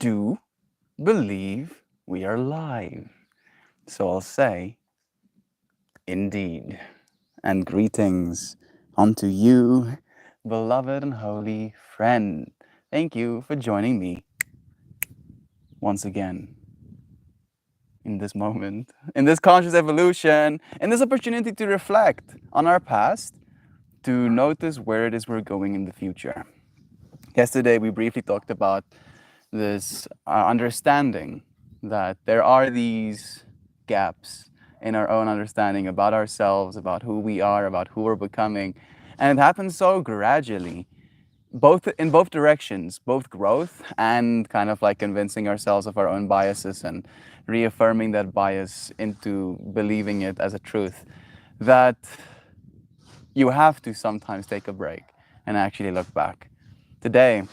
do believe we are live. So I'll say, indeed, and greetings unto you, beloved and holy friend. Thank you for joining me once again in this moment, in this conscious evolution, in this opportunity to reflect on our past, to notice where it is we're going in the future. Yesterday, we briefly talked about this understanding that there are these gaps in our own understanding about ourselves, about who we are, about who we're becoming. And it happens so gradually, both in both directions, both growth and kind of like convincing ourselves of our own biases and reaffirming that bias into believing it as a truth, that you have to sometimes take a break and actually look back. Today,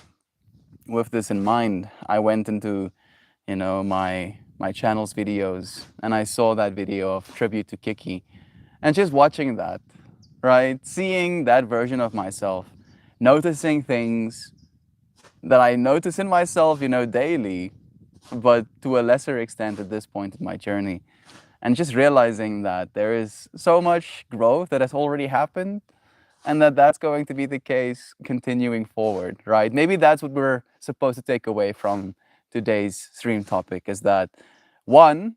with this in mind, I went into, my channel's videos, and I saw that video of tribute to Kiki, and just watching that, right, seeing that version of myself, noticing things that I notice in myself, daily, but to a lesser extent at this point in my journey, and just realizing that there is so much growth that has already happened and that that's going to be the case continuing forward, right? Maybe that's what we're supposed to take away from today's stream topic is that one,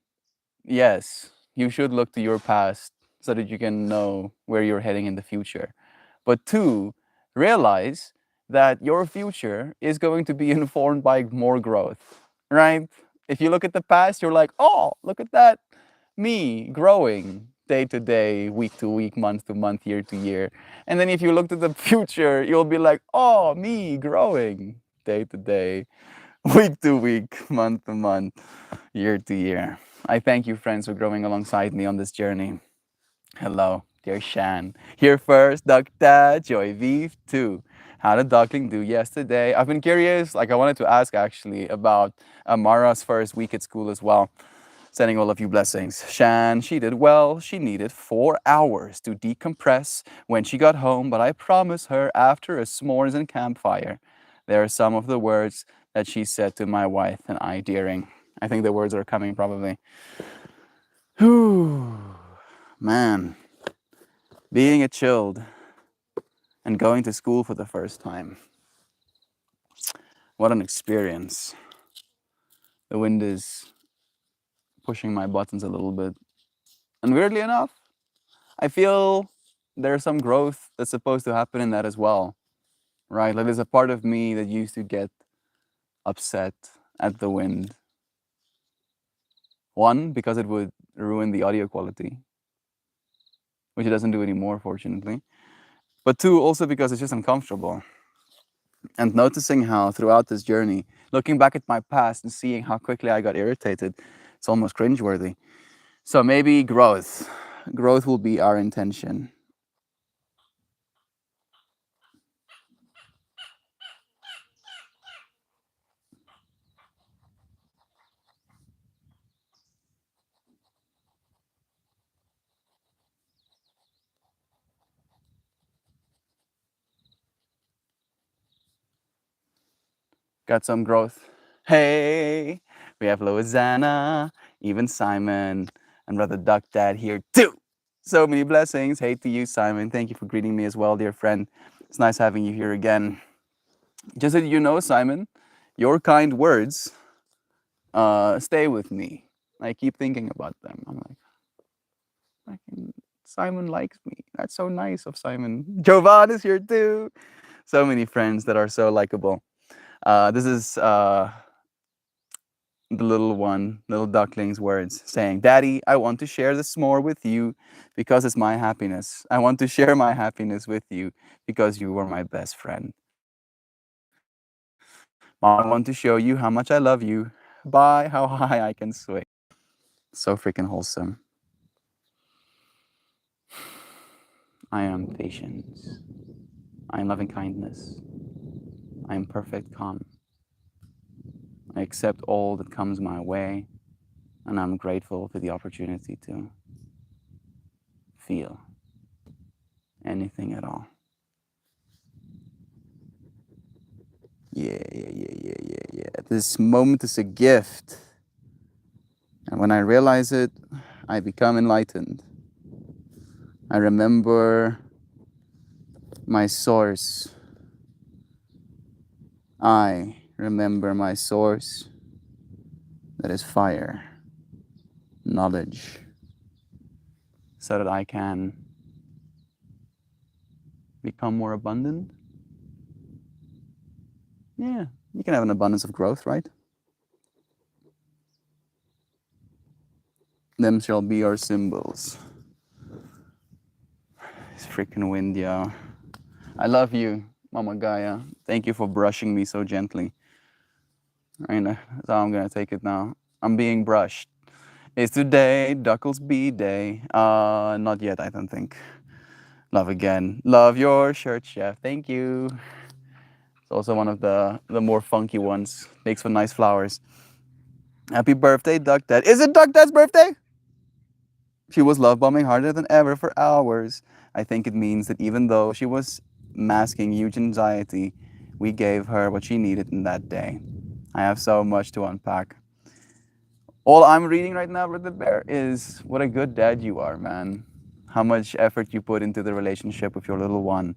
yes, you should look to your past so that you can know where you're heading in the future. But two, realize that your future is going to be informed by more growth, right? If you look at the past, you're like, oh, look at that, me growing day to day, week to week, month to month, year to year. And then if you look to the future, you'll be like, oh, me growing day to day, week to week, month to month, year to year. I thank you, friends, for growing alongside me on this journey. Hello, dear Shan. Here first, Dr. Joy Vive 2. How did Duckling do yesterday? I've been curious, I wanted to ask actually about Mara's first week at school as well. Sending all of you blessings. Shan, she did well. She needed 4 hours to decompress when she got home, but I promise her after a s'mores and campfire. There are some of the words that she said to my wife and I during. I think the words are coming probably. Whew. Man, being a child and going to school for the first time. What an experience. The wind is pushing my buttons a little bit. And weirdly enough, I feel there's some growth that's supposed to happen in that as well, right? Like there's a part of me that used to get upset at the wind. One, because it would ruin the audio quality, which it doesn't do anymore, fortunately. But two, also because it's just uncomfortable. And noticing how throughout this journey, looking back at my past and seeing how quickly I got irritated, it's almost cringeworthy. So maybe growth. Growth will be our intention. Got some growth. Hey, we have Loizana, even Simon, and Brother Duck Dad here too. So many blessings. Hey to you, Simon. Thank you for greeting me as well, dear friend. It's nice having you here again. Just so you know, Simon, your kind words stay with me. I keep thinking about them. I'm like, Simon likes me. That's so nice of Simon. Jovan is here too. So many friends that are so likable. This is the little one, little duckling's words, saying, Daddy, I want to share this s'more with you because it's my happiness. I want to share my happiness with you because you were my best friend. Mom, I want to show you how much I love you. Bye, how high I can swing. So freaking wholesome. I am patience. I am loving kindness. I am perfect calm. I accept all that comes my way, and I'm grateful for the opportunity to feel anything at all. Yeah. This moment is a gift. And when I realize it, I become enlightened. I remember my source. I remember my source that is fire, knowledge, so that I can become more abundant. Yeah, you can have an abundance of growth, right? Them shall be our symbols. It's freaking wind, yo. I love you, Mama Gaia. Thank you for brushing me so gently. Right, that's how I'm gonna take it now. I'm being brushed. It's today, Ducklesby Day. Not yet, I don't think. Love again. Love your shirt, chef. Thank you. It's also one of the more funky ones. Makes for nice flowers. Happy birthday, Duck Dad. Is it Duck Dad's birthday? She was love bombing harder than ever for hours. I think it means that even though she was masking huge anxiety, we gave her what she needed in that day. I have so much to unpack. All I'm reading right now, Brother Bear, is what a good dad you are, man. How much effort you put into the relationship with your little one,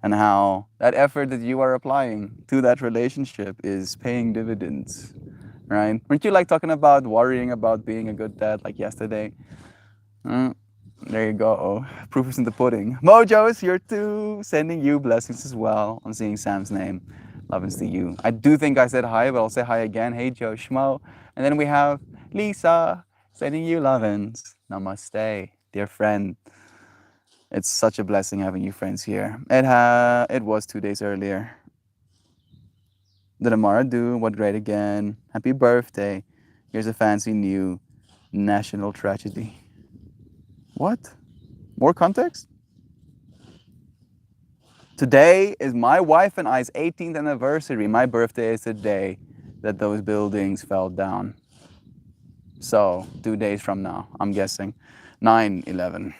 and how that effort that you are applying to that relationship is paying dividends, right? Weren't you like talking about worrying about being a good dad like yesterday? Mm, there you go. Proof is in the pudding. Mojo is here too, sending you blessings as well. I'm seeing Sam's name. Lovin's to you. I do think I said hi, but I'll say hi again. Hey, Joe Schmo. And then we have Lisa sending you lovins. Namaste, dear friend. It's such a blessing having you friends here. It was 2 days earlier. Did Amara do? What great again? Happy birthday. Here's a fancy new national tragedy. What? More context? Today is my wife and I's 18th anniversary. My birthday is the day that those buildings fell down. So, 2 days from now, I'm guessing. 9/11.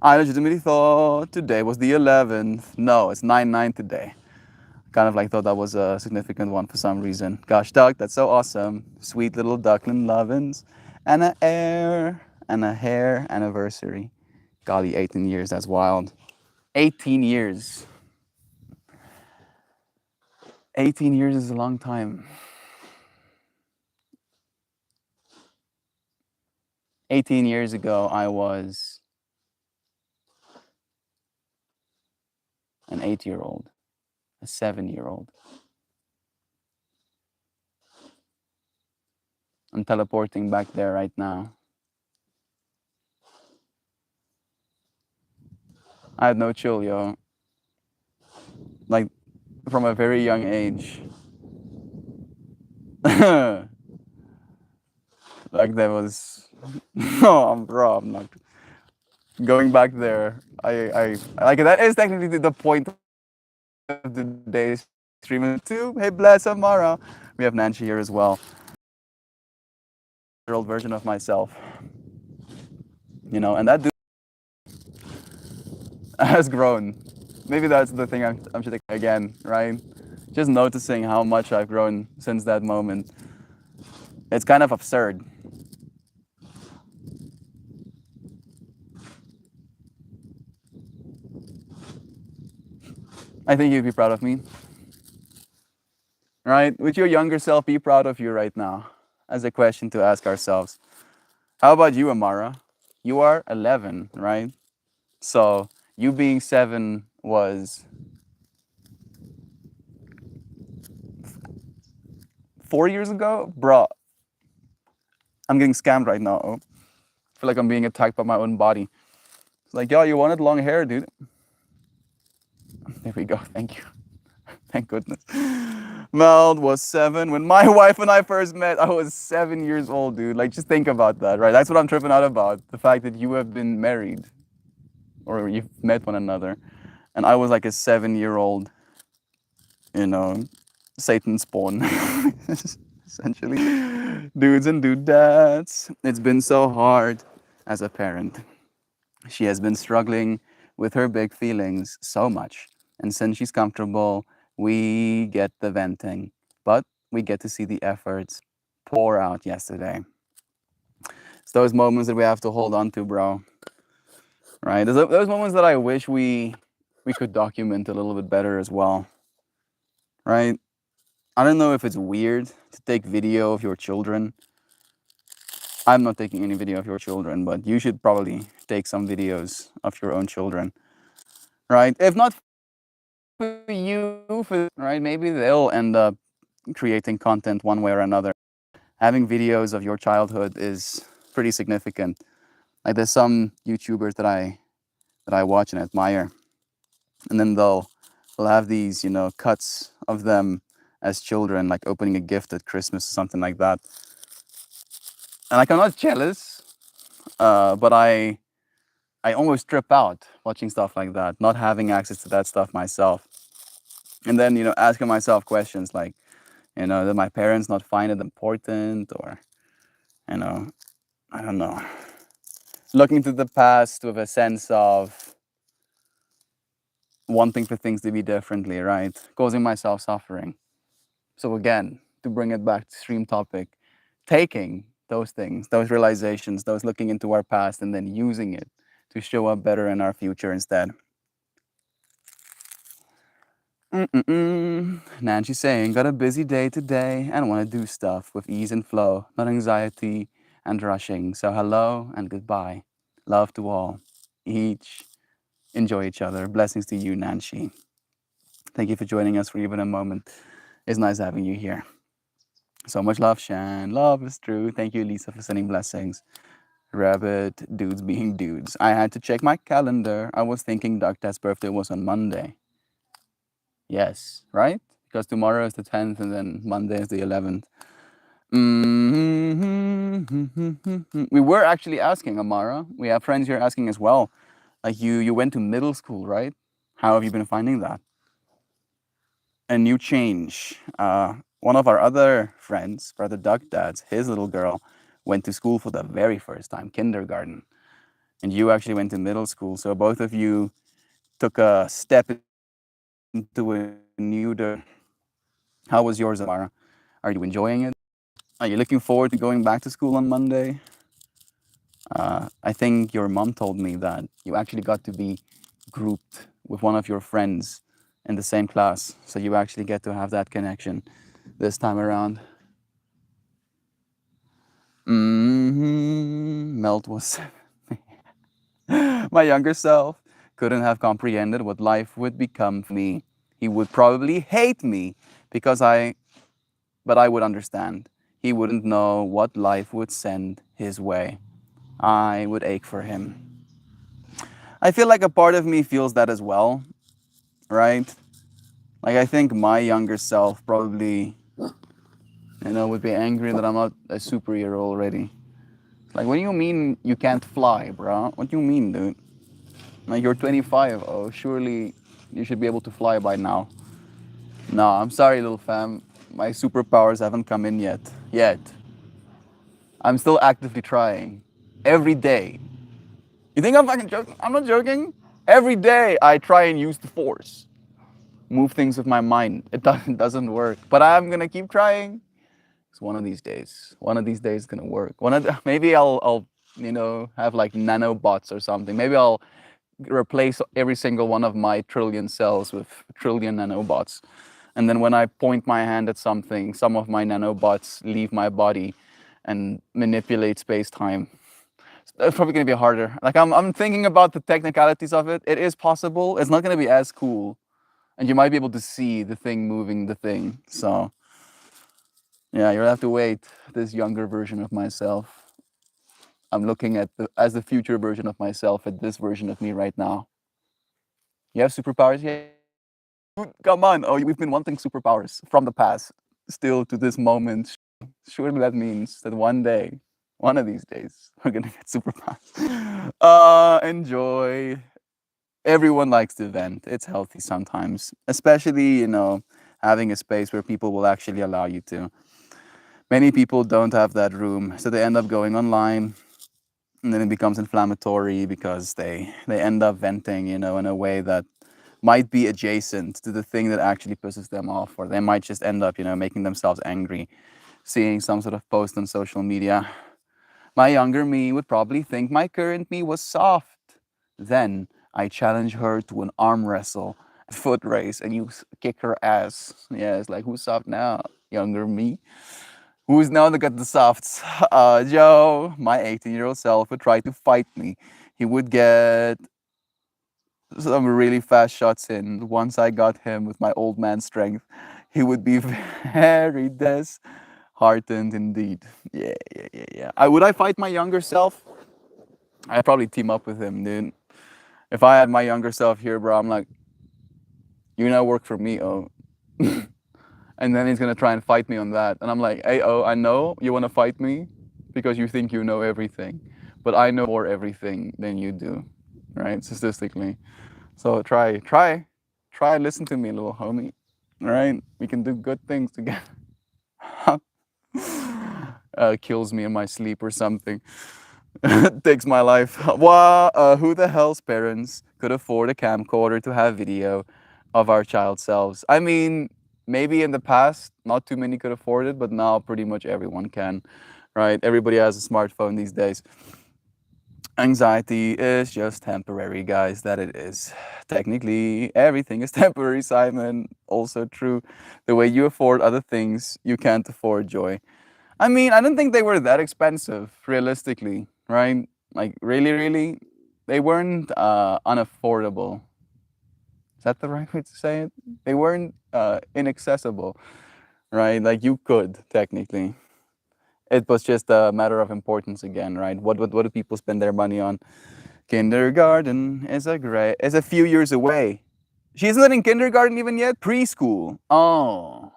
I legitimately thought today was the 11th. No, it's 9/9 today. Kind of like thought that was a significant one for some reason. Gosh, Duck, that's so awesome. Sweet little duckling lovins. And a air and a hair anniversary. Golly, 18 years, that's wild. 18 years. 18 years is a long time. 18 years ago, I was an 8-year-old, a 7-year-old. I'm teleporting back there right now. I had no chill, yo. Like, from a very young age. Like, there was... No, bro, I'm not... Going back there, I like, that is technically the point of today's stream too. Hey, bless Amara. We have Nancy here as well. Old version of myself. You know, and that dude has grown. Maybe that's the thing I'm should again, right? Just noticing how much I've grown since that moment. It's kind of absurd. I think you'd be proud of me. Right? Would your younger self be proud of you right now? As a question to ask ourselves. How about you, Amara? You are 11, right? So you being 7 was 4 years ago? Bro, I'm getting scammed right now. I feel like I'm being attacked by my own body. It's like, yo, you wanted long hair, dude. There we go. Thank you. Thank goodness. Mel was 7. When my wife and I first met, I was 7 years old, dude. Like, just think about that, right? That's what I'm tripping out about. The fact that you have been married or you've met one another. And I was like a 7-year-old, you know, Satan spawn, essentially. Dudes and dudettes. It's been so hard as a parent. She has been struggling with her big feelings so much. And since she's comfortable, we get the venting, but we get to see the efforts pour out yesterday. It's those moments that we have to hold on to, bro. Right? Those moments that I wish we could document a little bit better as well. Right? I don't know if it's weird to take video of your children. I'm not taking any video of your children, but you should probably take some videos of your own children. Right? If not for you, right? Maybe they'll end up creating content one way or another. Having videos of your childhood is pretty significant. Like there's some YouTubers that I watch and admire, and then they'll have these cuts of them as children, like opening a gift at Christmas or something like that. And like I'm not jealous, but I almost trip out watching stuff like that, not having access to that stuff myself. And then asking myself questions like, did my parents not find it important, or I don't know. Looking to the past with a sense of wanting for things to be differently, right? Causing myself suffering. So again, to bring it back to stream topic, taking those things, those realizations, those looking into our past and then using it to show up better in our future instead. Nancy's saying, got a busy day today and want to do stuff with ease and flow, not anxiety and rushing. So hello and goodbye. Love to all. Each enjoy each other. Blessings to you, Nancy. Thank you for joining us for even a moment. It's nice having you here. So much love, Shan. Love is true. Thank you, Lisa, for sending blessings. Rabbit, dudes being dudes. I had to check my calendar. I was thinking Dr. birthday was on Monday. Yes, right? Because tomorrow is the 10th and then Monday is the 11th. We were actually asking, Amara. We have friends here asking as well. Like you went to middle school, right? How have you been finding that? A new change. One of our other friends, Brother Duck Dad's, his little girl, went to school for the very first time, kindergarten. And you actually went to middle school. So both of you took a step into a new direction. How was yours, Amara? Are you enjoying it? Are you looking forward to going back to school on Monday? I think your mom told me that you actually got to be grouped with one of your friends in the same class. So you actually get to have that connection this time around. Melt was my younger self couldn't have comprehended what life would become for me. He would probably hate me but I would understand. He wouldn't know what life would send his way. I would ache for him. I feel like a part of me feels that as well, right? Like I think my younger self probably, would be angry that I'm not a superhero already. Like, what do you mean you can't fly, bro? What do you mean, dude? Like, you're 25. Oh, surely you should be able to fly by now. No, I'm sorry, little fam. My superpowers haven't come in yet. I'm still actively trying. Every day. You think I'm fucking joking? I'm not joking. Every day I try and use the force. Move things with my mind. It doesn't work. But I'm gonna keep trying. It's one of these days. One of these days it's gonna work. Maybe I'll have like nanobots or something. Maybe I'll replace every single one of my trillion cells with trillion nanobots. And then when I point my hand at something, some of my nanobots leave my body and manipulate space-time. It's probably gonna be harder. Like I'm thinking about the technicalities of it. It is possible. It's not gonna be as cool. And you might be able to see the thing moving the thing. So yeah, you'll have to wait. This younger version of myself. I'm looking at as the future version of myself at this version of me right now. You have superpowers yet? Come on. Oh, we've been wanting superpowers from the past, still to this moment. Surely that means that one day, one of these days, we're gonna get superpowers. Enjoy. Everyone likes to vent. It's healthy sometimes, especially, having a space where people will actually allow you to. Many people don't have that room, so they end up going online, and then it becomes inflammatory because they end up venting, in a way that might be adjacent to the thing that actually pisses them off, or they might just end up, making themselves angry, seeing some sort of post on social media. My younger me would probably think my current me was soft. Then I challenge her to an arm wrestle, a foot race, and you kick her ass. Yeah, it's like, who's soft now? Younger me. Who's now got the softs? Joe, my 18-year-old self, would try to fight me. He would get some really fast shots in. Once I got him with my old man strength, he would be very disheartened indeed. Yeah, yeah, yeah, yeah. Would I fight my younger self? I'd probably team up with him, dude. If I had my younger self here, bro, I'm like, you now work for me, oh. And then he's gonna try and fight me on that. And I'm like, hey, oh, I know you wanna fight me because you think you know everything, but I know more everything than you do, right? Statistically. So try, listen to me, little homie. All right, we can do good things together. Kills me in my sleep or something. Takes my life. Who the hell's parents could afford a camcorder to have video of our child selves? I mean, maybe in the past, not too many could afford it, but now pretty much everyone can, right? Everybody has a smartphone these days. Anxiety is just temporary, guys. That it is. Technically, everything is temporary, Simon. Also true. The way you afford other things, you can't afford joy. I mean, I don't think they were that expensive, realistically, right? Like, really, really, they weren't unaffordable. Is that the right way to say it? They weren't inaccessible, right? Like, you could, technically. It was just a matter of importance again, right? What do people spend their money on? Kindergarten is a few years away. She's not in kindergarten even yet? Preschool. Oh.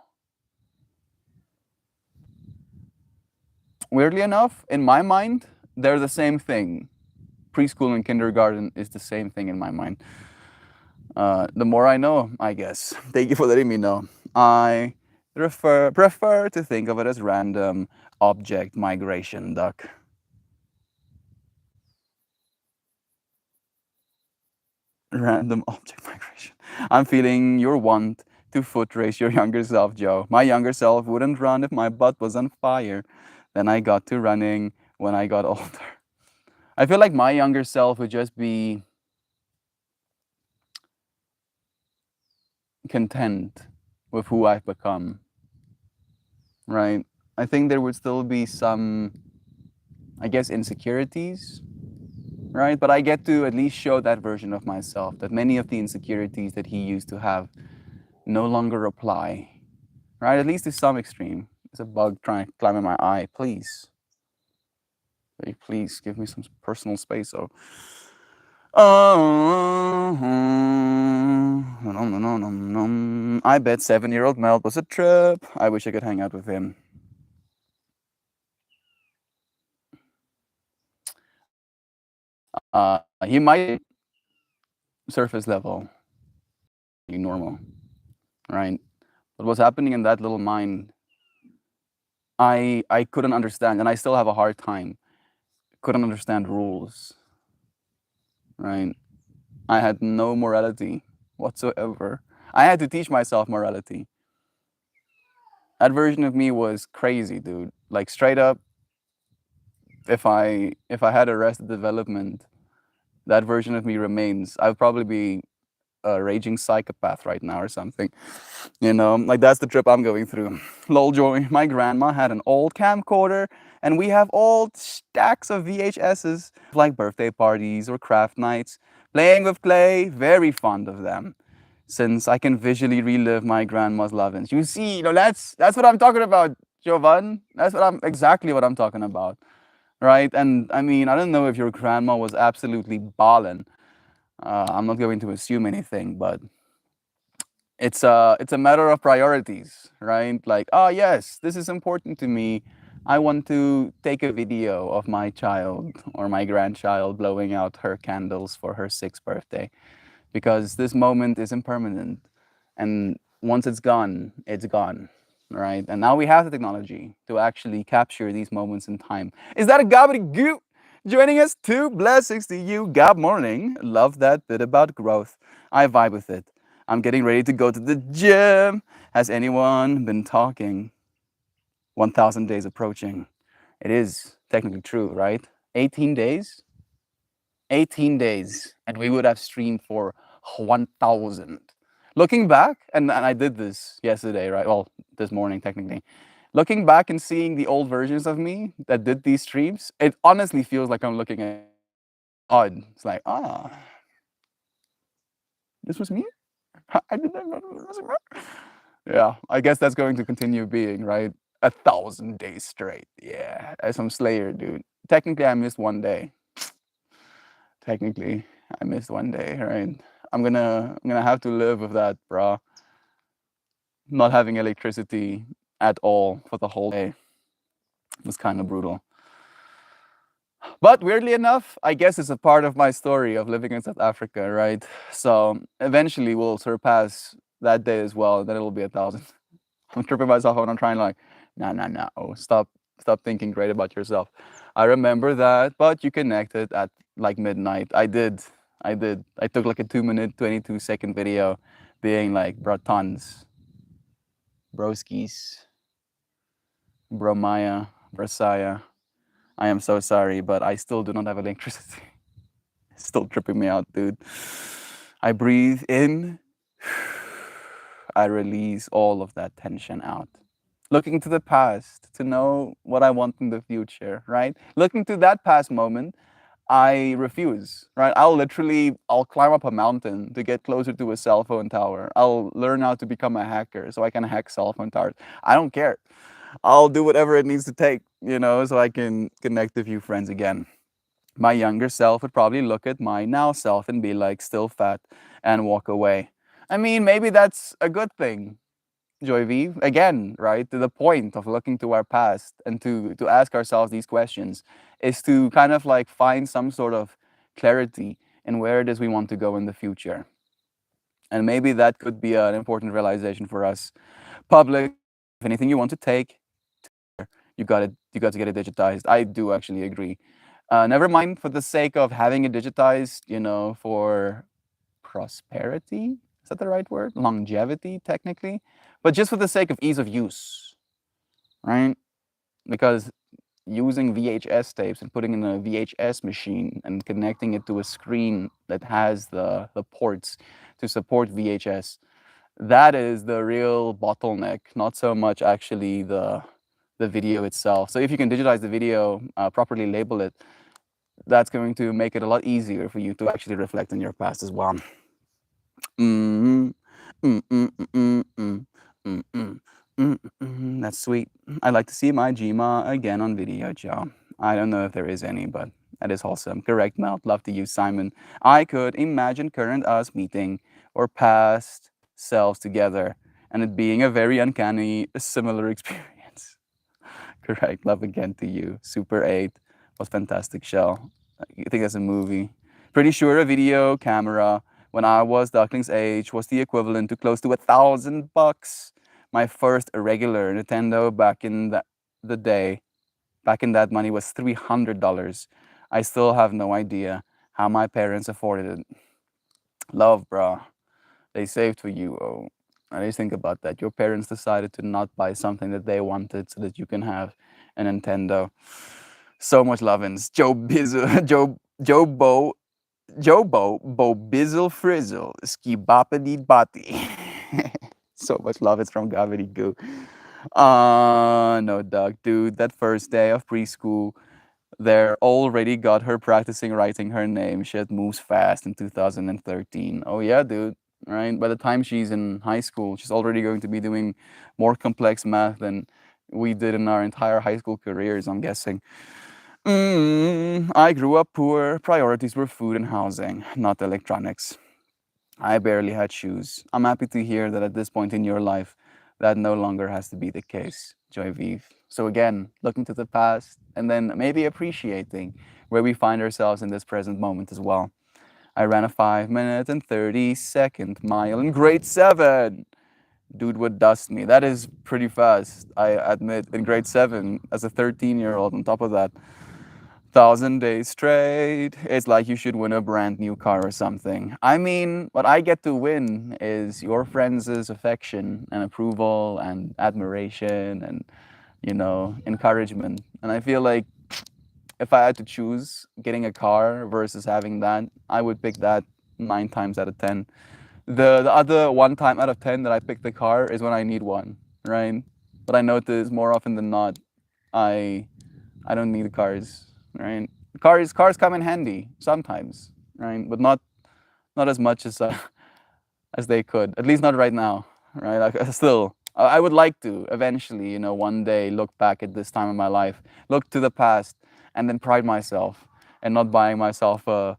Weirdly enough, in my mind, they're the same thing. Preschool and kindergarten is the same thing in my mind. The more I know, I guess. Thank you for letting me know. I prefer to think of it as random object migration, duck. Random object migration. I'm feeling your want to foot race your younger self, Joe. My younger self wouldn't run if my butt was on fire. Then I got to running when I got older. I feel like my younger self would just be content with who I've become, right? I think there would still be some, I guess, insecurities, right? But I get to at least show that version of myself, that many of the insecurities that he used to have no longer apply, right? At least to some extreme. There's a bug trying to climb in my eye. Please, please give me some personal space. So, I bet 7-year-old Mel was a trip. I wish I could hang out with him. He might surface level be normal, right? But what's happening in that little mind, I couldn't understand, and I still have a hard time. Couldn't understand rules, right? I had no morality whatsoever. I had to teach myself morality. That version of me was crazy, dude. Like straight up, if I had Arrested Development, that version of me remains. I'd probably be a raging psychopath right now or something. Like that's the trip I'm going through. Lol Joy, my grandma had an old camcorder, and we have old stacks of VHSs, like birthday parties or craft nights. Playing with clay, very fond of them, since I can visually relive my grandma's lovings. You see, that's what I'm talking about, Jovan. That's exactly what I'm talking about, right? And I mean, I don't know if your grandma was absolutely ballin'. I'm not going to assume anything, but it's a matter of priorities, right? Like, oh yes, this is important to me. I want to take a video of my child or my grandchild blowing out her candles for her 6th birthday, because this moment is impermanent, and once it's gone, it's gone, right? And now we have the technology to actually capture these moments in time. Is that a gobbledygook? Joining us too. Blessings to you. God morning. Love that bit about growth. I vibe with it. I'm getting ready to go to the gym. Has anyone been talking? 1,000 days approaching. It is technically true, right? 18 days? 18 days. And we would have streamed for 1,000. Looking back, and I did this yesterday, right? Well, this morning, technically. Looking back and seeing the old versions of me that did these streams, it honestly feels like I'm looking at odd. It's like, this was me? I did that. Was it me? Yeah, I guess that's going to continue being, right? 1,000 days straight. Yeah, as some Slayer, dude. Technically, I missed one day. Technically, I missed one day, right? I'm gonna have to live with that, bro. Not having electricity at all for the whole day was kind of brutal. But weirdly enough, I guess it's a part of my story of living in South Africa, right? So eventually we'll surpass that day as well. Then it'll be 1,000. I'm tripping myself out. I'm trying like, no. Stop thinking great about yourself. I remember that, but you connected at like midnight. I did. I took like a 2-minute, 22-second video being like, bro, tons, broskis, bromaya, brasaya. I am so sorry, but I still do not have electricity. It's still tripping me out, dude. I breathe in, I release all of that tension out. Looking to the past to know what I want in the future, right? Looking to that past moment, I refuse, right? I'll climb up a mountain to get closer to a cell phone tower. I'll learn how to become a hacker so I can hack cell phone towers. I don't care. I'll do whatever it needs to take, so I can connect a few friends again. My younger self would probably look at my now self and be like, still fat, and walk away. I mean, maybe that's a good thing, Joy V. Again, right? To the point of looking to our past and to ask ourselves these questions is to kind of like find some sort of clarity in where it is we want to go in the future. And maybe that could be an important realization for us. Public, if anything you want to take, you got to get it digitized. I do actually agree. Never mind for the sake of having it digitized, for prosperity. Is that the right word? Longevity, technically. But just for the sake of ease of use, right? Because using VHS tapes and putting in a VHS machine and connecting it to a screen that has the ports to support VHS, that is the real bottleneck, not so much actually the video itself. So if you can digitize the video, properly label it, that's going to make it a lot easier for you to actually reflect on your past as well. Mm, mm, mm, mm, mm, mm, mm, mm, That's sweet. I'd like to see my Gma again on video, Joe. I don't know if there is any, but that is wholesome. Correct, Melt. Love to use Simon. I could imagine current us meeting or past selves together and it being a very uncanny, similar experience. Correct. Love again to you. Super 8 was fantastic show. I think that's a movie. Pretty sure a video camera when I was Duckling's age was the equivalent to close to $1,000. My first regular Nintendo back in the day, back in that money was $300. I still have no idea how my parents afforded it. Love, bro. They saved for you. Oh, I just think about that. Your parents decided to not buy something that they wanted so that you can have a Nintendo. So much lovin's. Joe Bizzle, Bo Bizzle Frizzle, Ski Boppity Botty. So much love it's from Gravity Goo. No, Doug, dude, that first day of preschool, there already got her practicing writing her name. Shit moves fast in 2013. Oh, yeah, dude, right? By the time she's in high school, she's already going to be doing more complex math than we did in our entire high school careers, I'm guessing. I grew up poor. Priorities were food and housing, not electronics. I barely had shoes. I'm happy to hear that at this point in your life, that no longer has to be the case, Joy Vive. So again, looking to the past and then maybe appreciating where we find ourselves in this present moment as well. I ran a 5 minute and 30-second mile in grade 7. Dude would dust me. That is pretty fast, I admit, in grade 7 as a 13-year-old on top of that. 1,000 days straight. It's like you should win a brand new car or something. I mean, what I get to win is your friends' affection and approval and admiration and, encouragement. And I feel like if I had to choose getting a car versus having that, I would pick that 9 times out of 10. The other 1 time out of 10 that I pick the car is when I need one, right? But I notice more often than not, I I don't need cars, right? Cars come in handy sometimes, right? But not as much as as they could. At least not right now, right? Like, still, I would like to eventually, one day look back at this time of my life, look to the past, and then pride myself and not buying myself a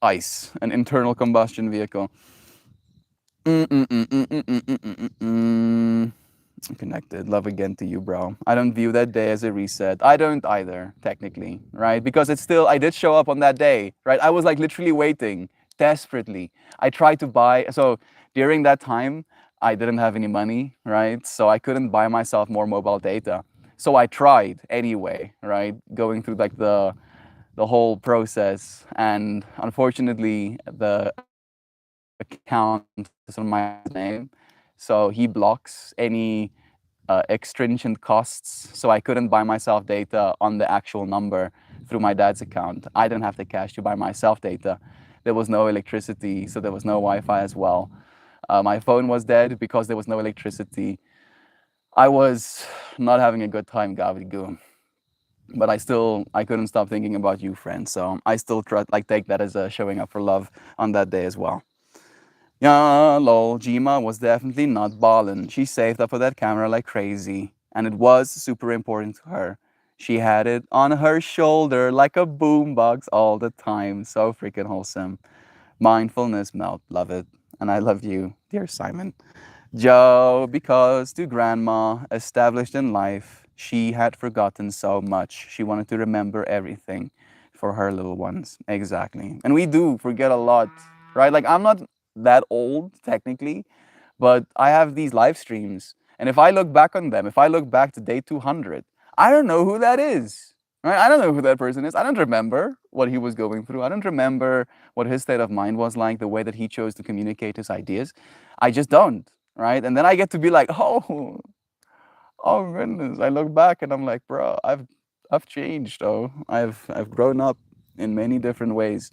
ICE, an internal combustion vehicle. Connected. Love again to you, bro. I don't view that day as a reset. I don't either, technically, right? Because it's still, I did show up on that day, right? I was like literally waiting desperately. I tried to buy, so during that time, I didn't have any money, right? So I couldn't buy myself more mobile data. So I tried anyway, right? Going through like the whole process. And unfortunately, the account is on my name. So he blocks any extrinsic costs. So I couldn't buy myself data on the actual number through my dad's account. I didn't have the cash to buy myself data. There was no electricity, so there was no Wi-Fi as well. My phone was dead because there was no electricity. I was not having a good time, Gavrigu. But I couldn't stop thinking about you, friend. So I still take that as a showing up for love on that day as well. Yeah, lol, Jima was definitely not ballin'. She saved up for that camera like crazy, and it was super important to her. She had it on her shoulder like a boombox all the time. So freaking wholesome. Mindfulness melt, love it. And I love you, dear Simon. Joe, because to grandma, established in life, she had forgotten so much. She wanted to remember everything for her little ones. Exactly. And we do forget a lot, right? Like, I'm not that old, technically, but I have these live streams. And if I look back on them, if I look back to day 200, I don't know who that is, right? I don't know who that person is. I don't remember what he was going through. I don't remember what his state of mind was like, the way that he chose to communicate his ideas. I just don't, right? And then I get to be like, oh goodness. I look back and I'm like, bro, I've changed, though. I've grown up in many different ways,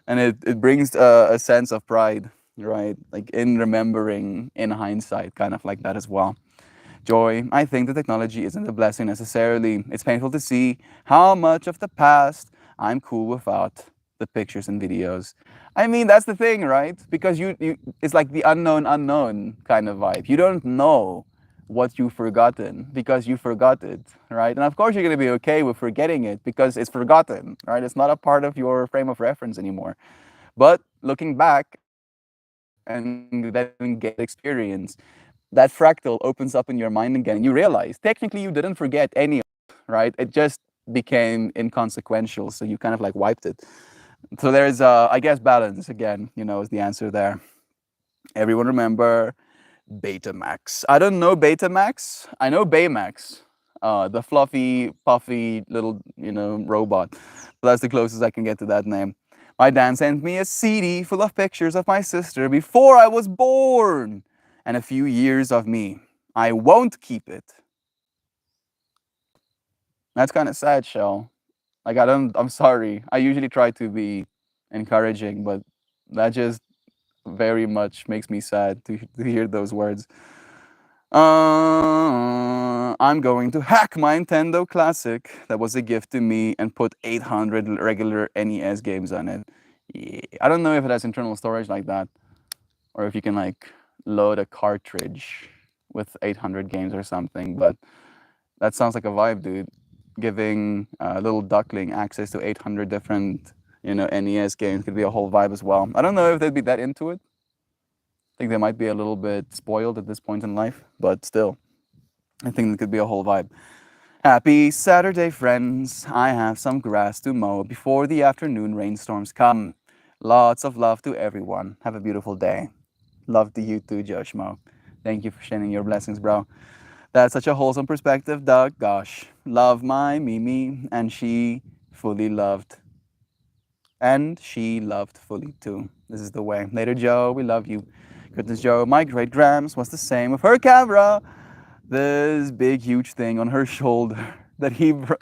and it brings a sense of pride, right? Like in remembering, in hindsight, kind of like that as well. Joy, I think the technology isn't a blessing necessarily. It's painful to see how much of the past I'm cool without the pictures and videos. I mean, that's the thing, right? Because you it's like the unknown unknown kind of vibe. You don't know what you've forgotten because you forgot it, right? And of course, you're going to be okay with forgetting it because it's forgotten, right? It's not a part of your frame of reference anymore. But looking back and then get experience, that fractal opens up in your mind again. And you realize technically you didn't forget any of it, right? It just became inconsequential. So you kind of like wiped it. So there's, I guess, balance again, is the answer there. Everyone remember Betamax. I don't know Betamax. I know Baymax, the fluffy, puffy little, robot. But that's the closest I can get to that name. My dad sent me a CD full of pictures of my sister before I was born and a few years of me. I won't keep it. That's kind of sad, Shell. Like, I'm sorry. I usually try to be encouraging, but that just very much makes me sad to hear those words. I'm going to hack my Nintendo Classic that was a gift to me and put 800 regular NES games on it. Yeah. I don't know if it has internal storage like that, or if you can like load a cartridge with 800 games or something, but that sounds like a vibe, dude. Giving a little duckling access to 800 different, NES games could be a whole vibe as well. I don't know if they'd be that into it. I think they might be a little bit spoiled at this point in life, but still, I think it could be a whole vibe. Happy Saturday, friends. I have some grass to mow before the afternoon rainstorms come. Lots of love to everyone. Have a beautiful day. Love to you too, Joshmo. Thank you for sharing your blessings, bro. That's such a wholesome perspective, Doug. Gosh, love my Mimi, and she fully loved. And she loved fully too. This is the way. Later, Joe, we love you. Goodness, Joe, my great grams was the same with her camera. This big, huge thing on her shoulder that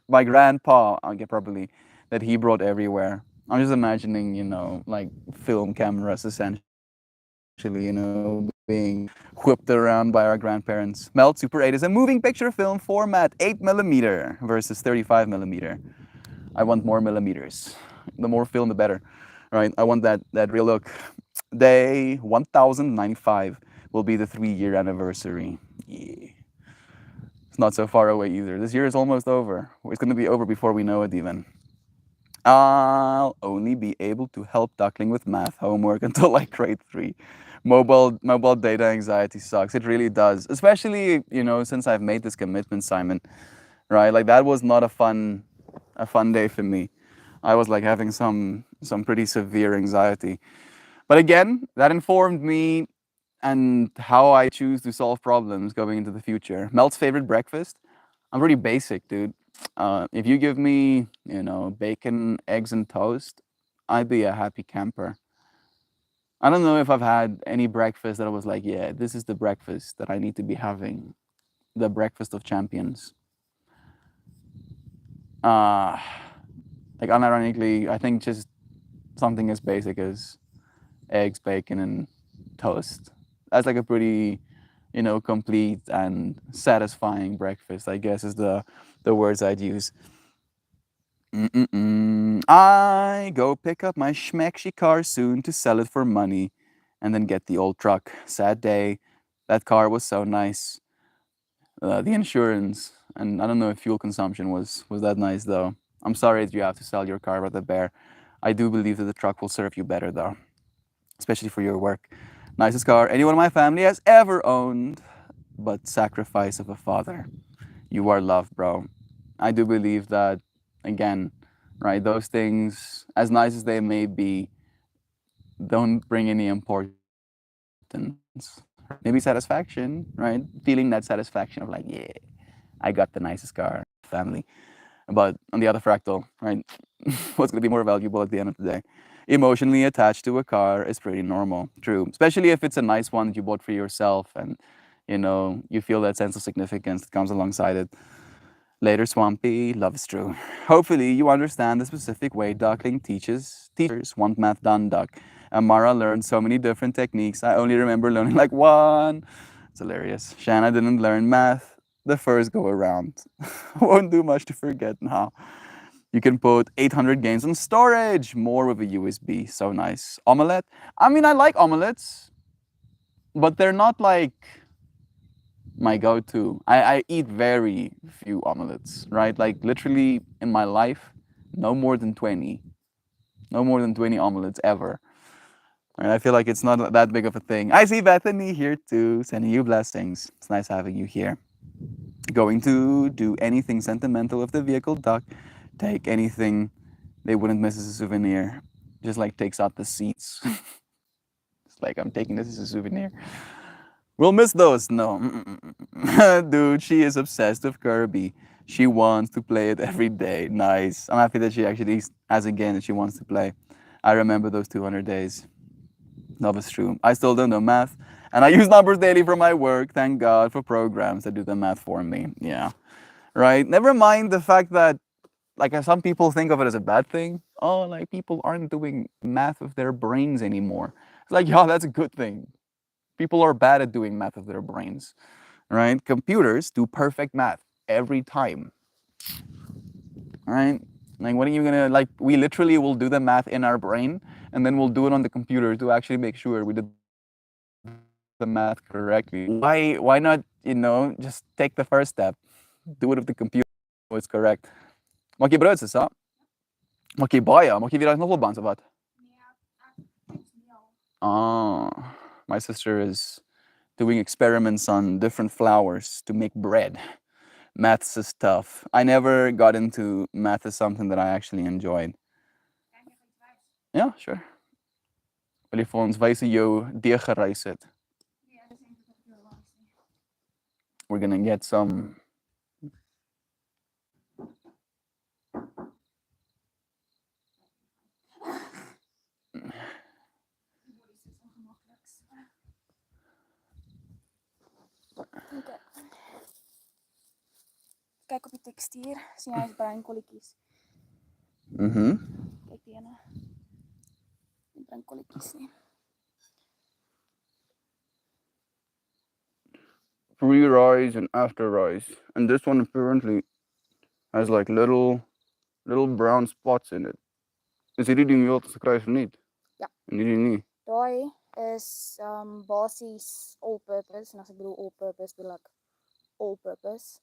my grandpa, I'll get properly, that he brought everywhere. I'm just imagining, like film cameras essentially, being whipped around by our grandparents. Melt Super 8 is a moving picture film format, 8mm versus 35mm. I want more millimeters. The more film, the better, right? I want that real look. Day 1095 will be the 3-year anniversary. Yeah. It's not so far away either. This year is almost over. It's going to be over before we know it even. I'll only be able to help Duckling with math homework until like grade 3. Mobile data anxiety sucks. It really does. Especially, since I've made this commitment, Simon, right? Like that was not a fun day for me. I was like having some pretty severe anxiety. But again, that informed me and how I choose to solve problems going into the future. Melt's favorite breakfast? I'm pretty basic, dude. If you give me, bacon, eggs, and toast, I'd be a happy camper. I don't know if I've had any breakfast that I was like, yeah, this is the breakfast that I need to be having. The breakfast of champions. Like unironically, I think just something as basic as eggs, bacon, and toast. That's like a pretty, complete and satisfying breakfast, I guess is the words I'd use. I go pick up my schmeckshy car soon to sell it for money and then get the old truck. Sad day. That car was so nice. The insurance, and I don't know if fuel consumption was that nice though. I'm sorry that you have to sell your car, Brother Bear. I do believe that the truck will serve you better though, especially for your work. Nicest car anyone in my family has ever owned, but sacrifice of a father. You are loved, bro. I do believe that, again, right? Those things, as nice as they may be, don't bring any importance. Maybe satisfaction, right? Feeling that satisfaction of like, yeah, I got the nicest car, family. But on the other fractal, right? What's going to be more valuable at the end of the day? Emotionally attached to a car is pretty normal, true. Especially if it's a nice one that you bought for yourself and, you feel that sense of significance that comes alongside it. Later, Swampy, love is true. Hopefully, you understand the specific way Duckling teachers want math done, Duck. Amara learned so many different techniques. I only remember learning like one. It's hilarious. Shanna didn't learn math the first go around. Won't do much to forget now. You can put 800 games on storage, more with a USB. So nice. Omelette? I mean, I like omelettes, but they're not like my go-to. I eat very few omelettes, right? Like literally in my life, no more than 20. No more than 20 omelettes ever. And I feel like it's not that big of a thing. I see Bethany here too, sending you blessings. It's nice having you here. Going to do anything sentimental with the vehicle, Duck. Take anything they wouldn't miss as a souvenir. Just like takes out the seats. It's like I'm taking this as a souvenir. We'll miss those. No. Dude, she is obsessed with Kirby. She wants to play it every day. Nice. I'm happy that she actually has a game that she wants to play. I remember those 200 days. Love is true. I still don't know math. And I use numbers daily for my work. Thank God for programs that do the math for me. Yeah. Right? Never mind the fact that, like, some people think of it as a bad thing. Oh, like, people aren't doing math with their brains anymore. It's like, yeah, that's a good thing. People are bad at doing math with their brains, right? Computers do perfect math every time, right? Like, what are you gonna, like, we literally will do the math in our brain and then we'll do it on the computer to actually make sure we did the math correctly. Why not, just take the first step, do it with the computer, it's correct. Mag je brood sa? Mag je baie? Mag je weer knoffelband of wat? Oh, my sister is doing experiments on different flours to make bread. Maths is tough. I never got into math as something that I actually enjoyed. Yeah, sure. Wil jy vir ons wys hoe jou deeg gereis het? We're gonna get some kyk op die tekstuur, sien jy is breinkolletjies. Mm-hmm. Kyk die ene. Die breinkolletjies nie. Pre-rise and after rise. And this one apparently has like little brown spots in it. Is hierdie die meel te kry of nie? Ja. En hierdie nie. Daai is basies all purpose, en as ek bedoel all purpose, bedoel ek all purpose.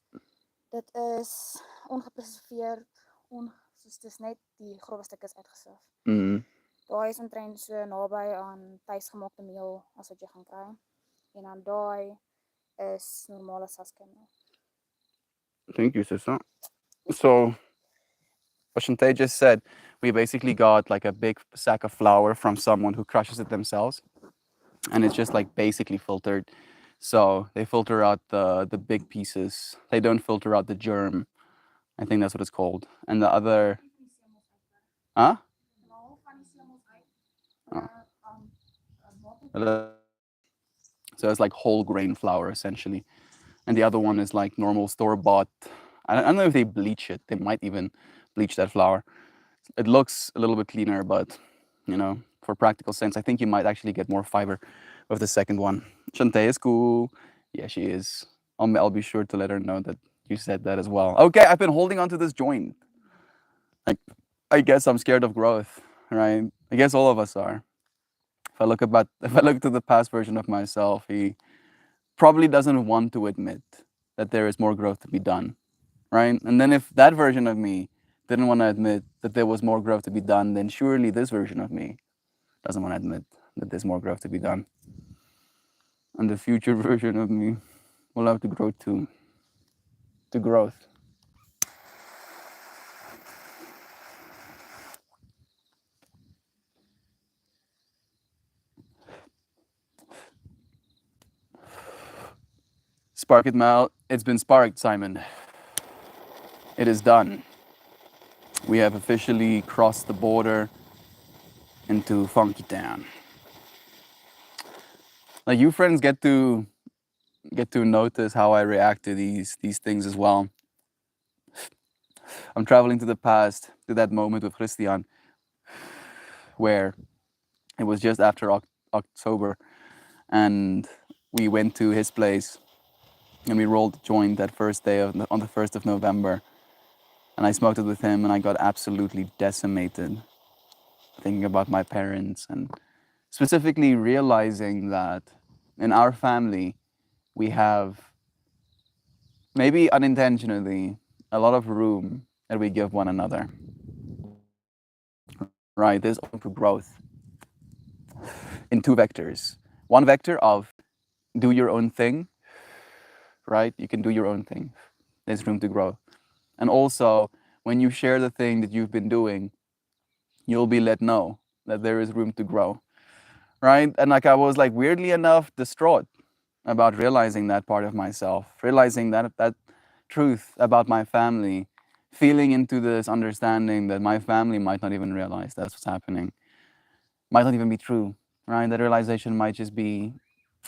Dit is ongepreserveerd, soos dis net die grove stuk is uitgesurf. Mm. Daai is omtrent so naby aan tuisgemaakte meel as wat jy gaan kry. En dan daai is normale saskemel. Thank you, sister. So, what Shante just said, we basically got like a big sack of flour from someone who crushes it themselves. And it's just like basically filtered. So they filter out the big pieces. They don't filter out the germ. I think that's what it's called. And the other... Huh? Oh. So it's like whole grain flour, essentially. And the other one is like normal store-bought. I don't know if they bleach it. They might even bleach that flour. It looks a little bit cleaner, but, you know, for practical sense, I think you might actually get more fiber with the second one. Shante is cool. Yeah, she is. I'll be sure to let her know that you said that as well. Okay, I've been holding on to this joint. Like, I guess I'm scared of growth, right? I guess all of us are. If I look to the past version of myself, he probably doesn't want to admit that there is more growth to be done, right? And then if that version of me didn't want to admit that there was more growth to be done, then surely this version of me doesn't want to admit that there's more growth to be done. And the future version of me will have to grow too. To growth. Spark it, Mal. It's been sparked, Simon. It is done. We have officially crossed the border into Funky Town. Like, you friends get to notice how I react to these things as well. I'm traveling to the past, to that moment with Christian, where it was just after October, and we went to his place, and we rolled the joint that first day on the 1st of November, and I smoked it with him, and I got absolutely decimated, thinking about my parents, and specifically realizing that in our family, we have, maybe unintentionally, a lot of room that we give one another. Right, there's room for growth in two vectors. One vector of do your own thing, right? You can do your own thing. There's room to grow. And also, when you share the thing that you've been doing, you'll be let know that there is room to grow, right? And like, I was like, weirdly enough, distraught about realizing that part of myself, realizing that truth about my family, feeling into this understanding that my family might not even realize that's what's happening, might not even be true, right? That realization might just be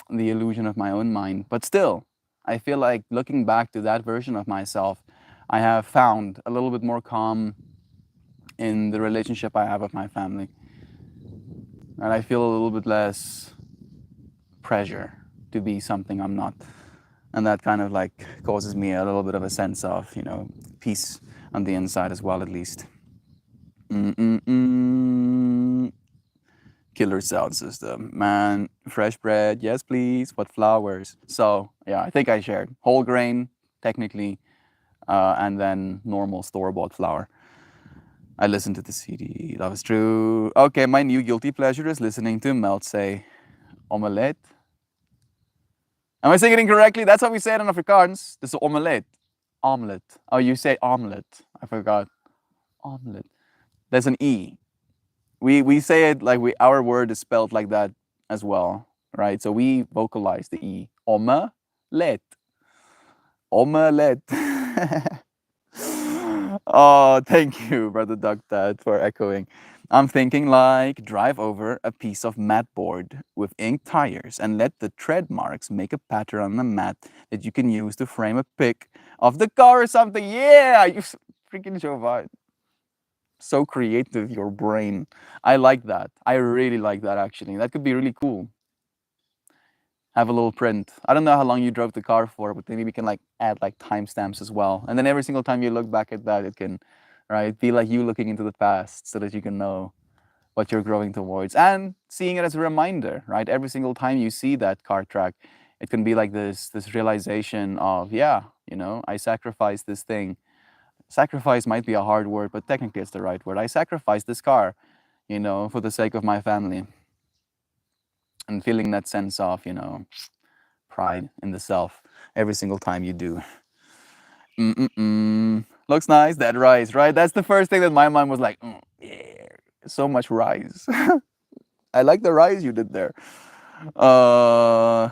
the illusion of my own mind. But still, I feel like looking back to that version of myself, I have found a little bit more calm in the relationship I have with my family. And I feel a little bit less pressure to be something I'm not. And that kind of like causes me a little bit of a sense of, you know, peace on the inside as well, at least. Killer sound system, man. Fresh bread, yes please. What flowers? So yeah, I think I shared whole grain, technically, and then normal store-bought flour. I listened to the CD. That was true. Okay, my new guilty pleasure is listening to Melt say omelette. Am I saying it incorrectly? That's how we say it in Afrikaans. This is omelette. Omelette. Oh, you say omelette. I forgot. Omelette. There's an E. We say it like our word is spelled like that as well, right? So we vocalize the E. Omelette. Omelette. Oh, thank you, Brother Duck Dad, for echoing. I'm thinking like drive over a piece of mat board with ink tires and let the tread marks make a pattern on the mat that you can use to frame a pic of the car or something. Yeah, you freaking Jovan. So creative, your brain. I like that. I really like that actually. That could be really cool. Have a little print. I don't know how long you drove the car for, but maybe we can like add like timestamps as well. And then every single time you look back at that, it can, right, be like you looking into the past so that you can know what you're growing towards and seeing it as a reminder, right? Every single time you see that car track, it can be like this realization of, yeah, you know, I sacrificed this thing. Sacrifice might be a hard word, but technically it's the right word. I sacrificed this car, you know, for the sake of my family. And feeling that sense of, you know, pride in the self every single time you do. Looks nice, that rice, right? That's the first thing that my mind was like, yeah, so much rice. I like the rice you did there. Whoa,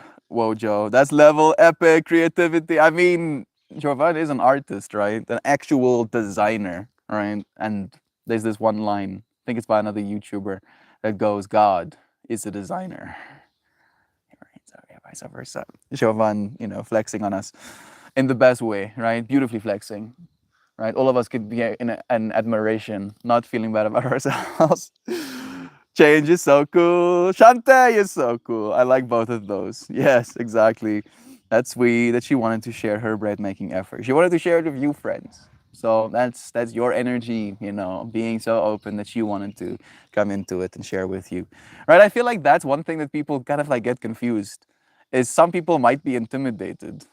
Joe, that's level epic creativity. I mean, Jovan is an artist, right? An actual designer, right? And there's this one line, I think it's by another YouTuber, that goes, God is a designer. Right? So yeah, vice versa. Jovan, you know, flexing on us in the best way, right? Beautifully flexing, right? All of us could be in an admiration, not feeling bad about ourselves. Change is so cool. Shantae is so cool. I like both of those. Yes, exactly. That's sweet that she wanted to share her bread making effort. She wanted to share it with you, friends. So that's your energy, you know, being so open that she wanted to come into it and share with you. Right? I feel like that's one thing that people kind of like get confused. Is some people might be intimidated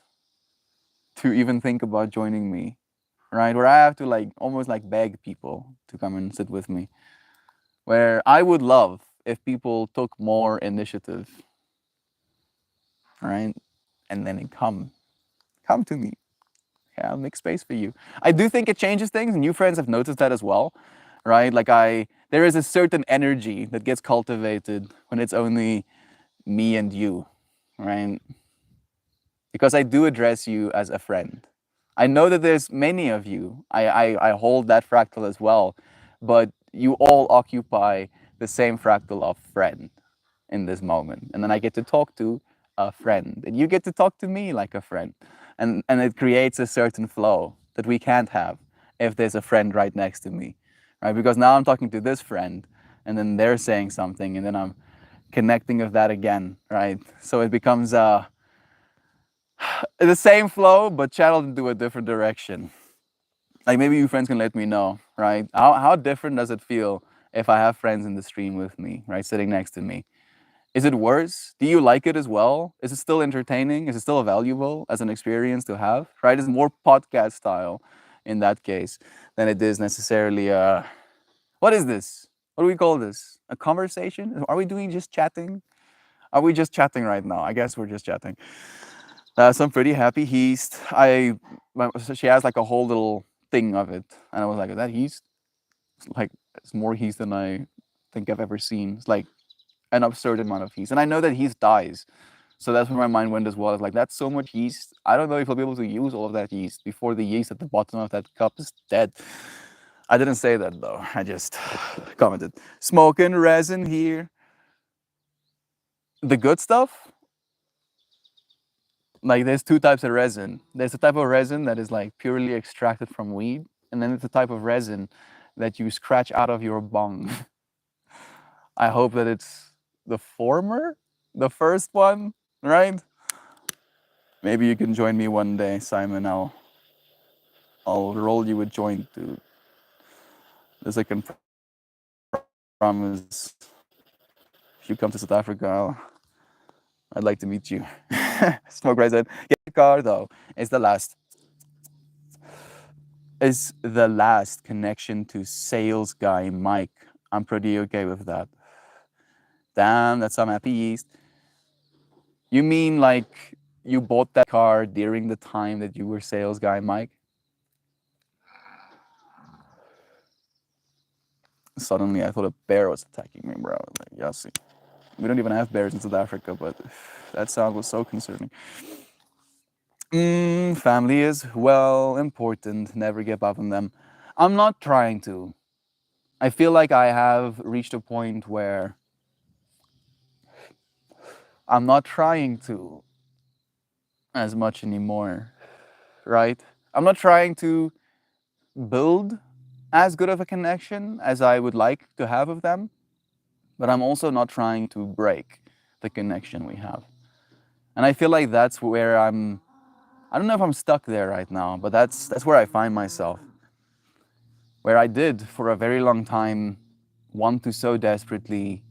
to even think about joining me. Right? Where I have to like almost like beg people to come and sit with me, where I would love if people took more initiative, right? And then come to me. Yeah, I'll make space for you. I do think it changes things, and you friends have noticed that as well, right? Like there is a certain energy that gets cultivated when it's only me and you, right? Because I do address you as a friend. I know that there's many of you. I hold that fractal as well, but you all occupy the same fractal of friend in this moment. And then I get to talk to a friend, and you get to talk to me like a friend. And it creates a certain flow that we can't have if there's a friend right next to me, right? Because now I'm talking to this friend, and then they're saying something, and then I'm connecting with that again, right? So it becomes the same flow, but channeled into a different direction. Like maybe you friends can let me know, right? How different does it feel if I have friends in the stream with me, right, sitting next to me? Is it worse? Do you like it as well? Is it still entertaining? Is it still valuable as an experience to have, right? It's more podcast style in that case than it is necessarily what is this? What do we call this? A conversation? Are we doing just chatting? Are we just chatting right now? I guess we're just chatting. So I'm pretty happy. She has like a whole little thing of it, and I was like, "Is that yeast? It's like it's more yeast than I think I've ever seen. It's like an absurd amount of yeast, and I know that yeast dies, so that's where my mind went as well. It's like that's so much yeast. I don't know if I'll be able to use all of that yeast before the yeast at the bottom of that cup is dead. I didn't say that though. I just commented. Smoking resin here. The good stuff, like there's two types of resin. There's a type of resin that is like purely extracted from weed, and then it's a type of resin that you scratch out of your bong. I hope that it's the former, the first one, right? Maybe you can join me one day, Simon. I'll roll you a joint, dude. As I can promise, if you come to South Africa, I'd like to meet you. Smoke resin. Get the car though. It's the last. Is the last connection to sales guy Mike. I'm pretty okay with that. Damn, that's some happy yeast. You mean like you bought that car during the time that you were sales guy Mike? Suddenly I thought a bear was attacking me, bro. Like, yeah, see. We don't even have bears in South Africa, but that sound was so concerning. Family is well important. Never give up on them. I'm not trying to. I feel like I have reached a point where I'm not trying to as much anymore, right? I'm not trying to build as good of a connection as I would like to have with them, but I'm also not trying to break the connection we have. And I feel like that's where I don't know if I'm stuck there right now, but that's where I find myself. Where I did for a very long time want to so desperately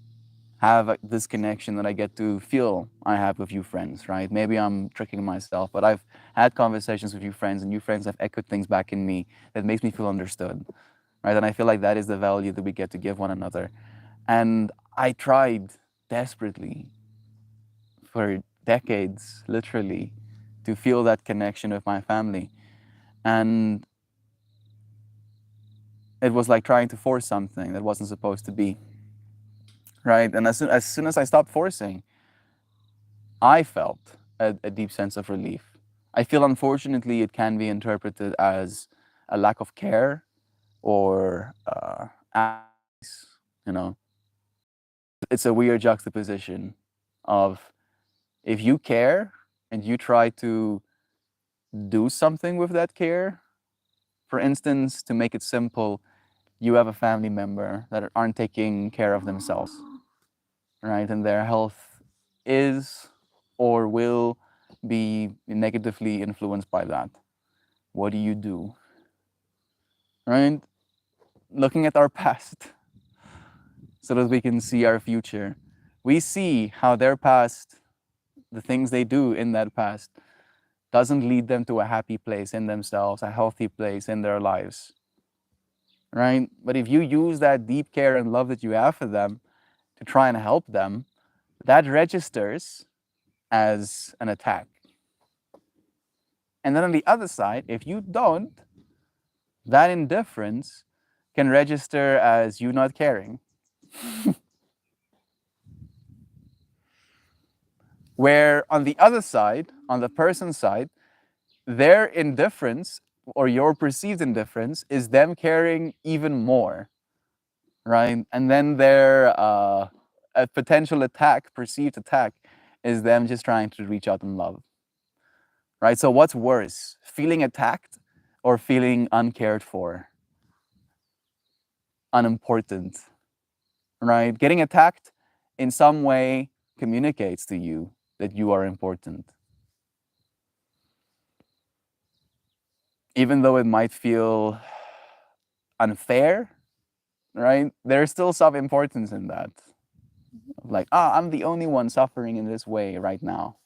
have this connection that I get to feel I have with you friends, right? Maybe I'm tricking myself, but I've had conversations with you friends, and you friends have echoed things back in me that makes me feel understood, right? And I feel like that is the value that we get to give one another. And I tried desperately for decades, literally, to feel that connection with my family. And it was like trying to force something that wasn't supposed to be, right? And as soon as I stopped forcing, I felt a deep sense of relief. I feel, unfortunately, it can be interpreted as a lack of care or you know, it's a weird juxtaposition of, if you care and you try to do something with that care. For instance, to make it simple, you have a family member that aren't taking care of themselves, right? And their health is or will be negatively influenced by that. What do you do? Right? Looking at our past so that we can see our future. We see how their past, the things they do in that past, doesn't lead them to a happy place in themselves, a healthy place in their lives. Right? But if you use that deep care and love that you have for them to try and help them, that registers as an attack. And then on the other side, if you don't, that indifference can register as you not caring. Where on the other side, on the person's side, their indifference or your perceived indifference is them caring even more, right? And then their a potential attack, perceived attack, is them just trying to reach out in love, right? So what's worse, feeling attacked or feeling uncared for, unimportant, right? Getting attacked in some way communicates to you that you are important. Even though it might feel unfair, right? There's still some importance in that. Like, I'm the only one suffering in this way right now.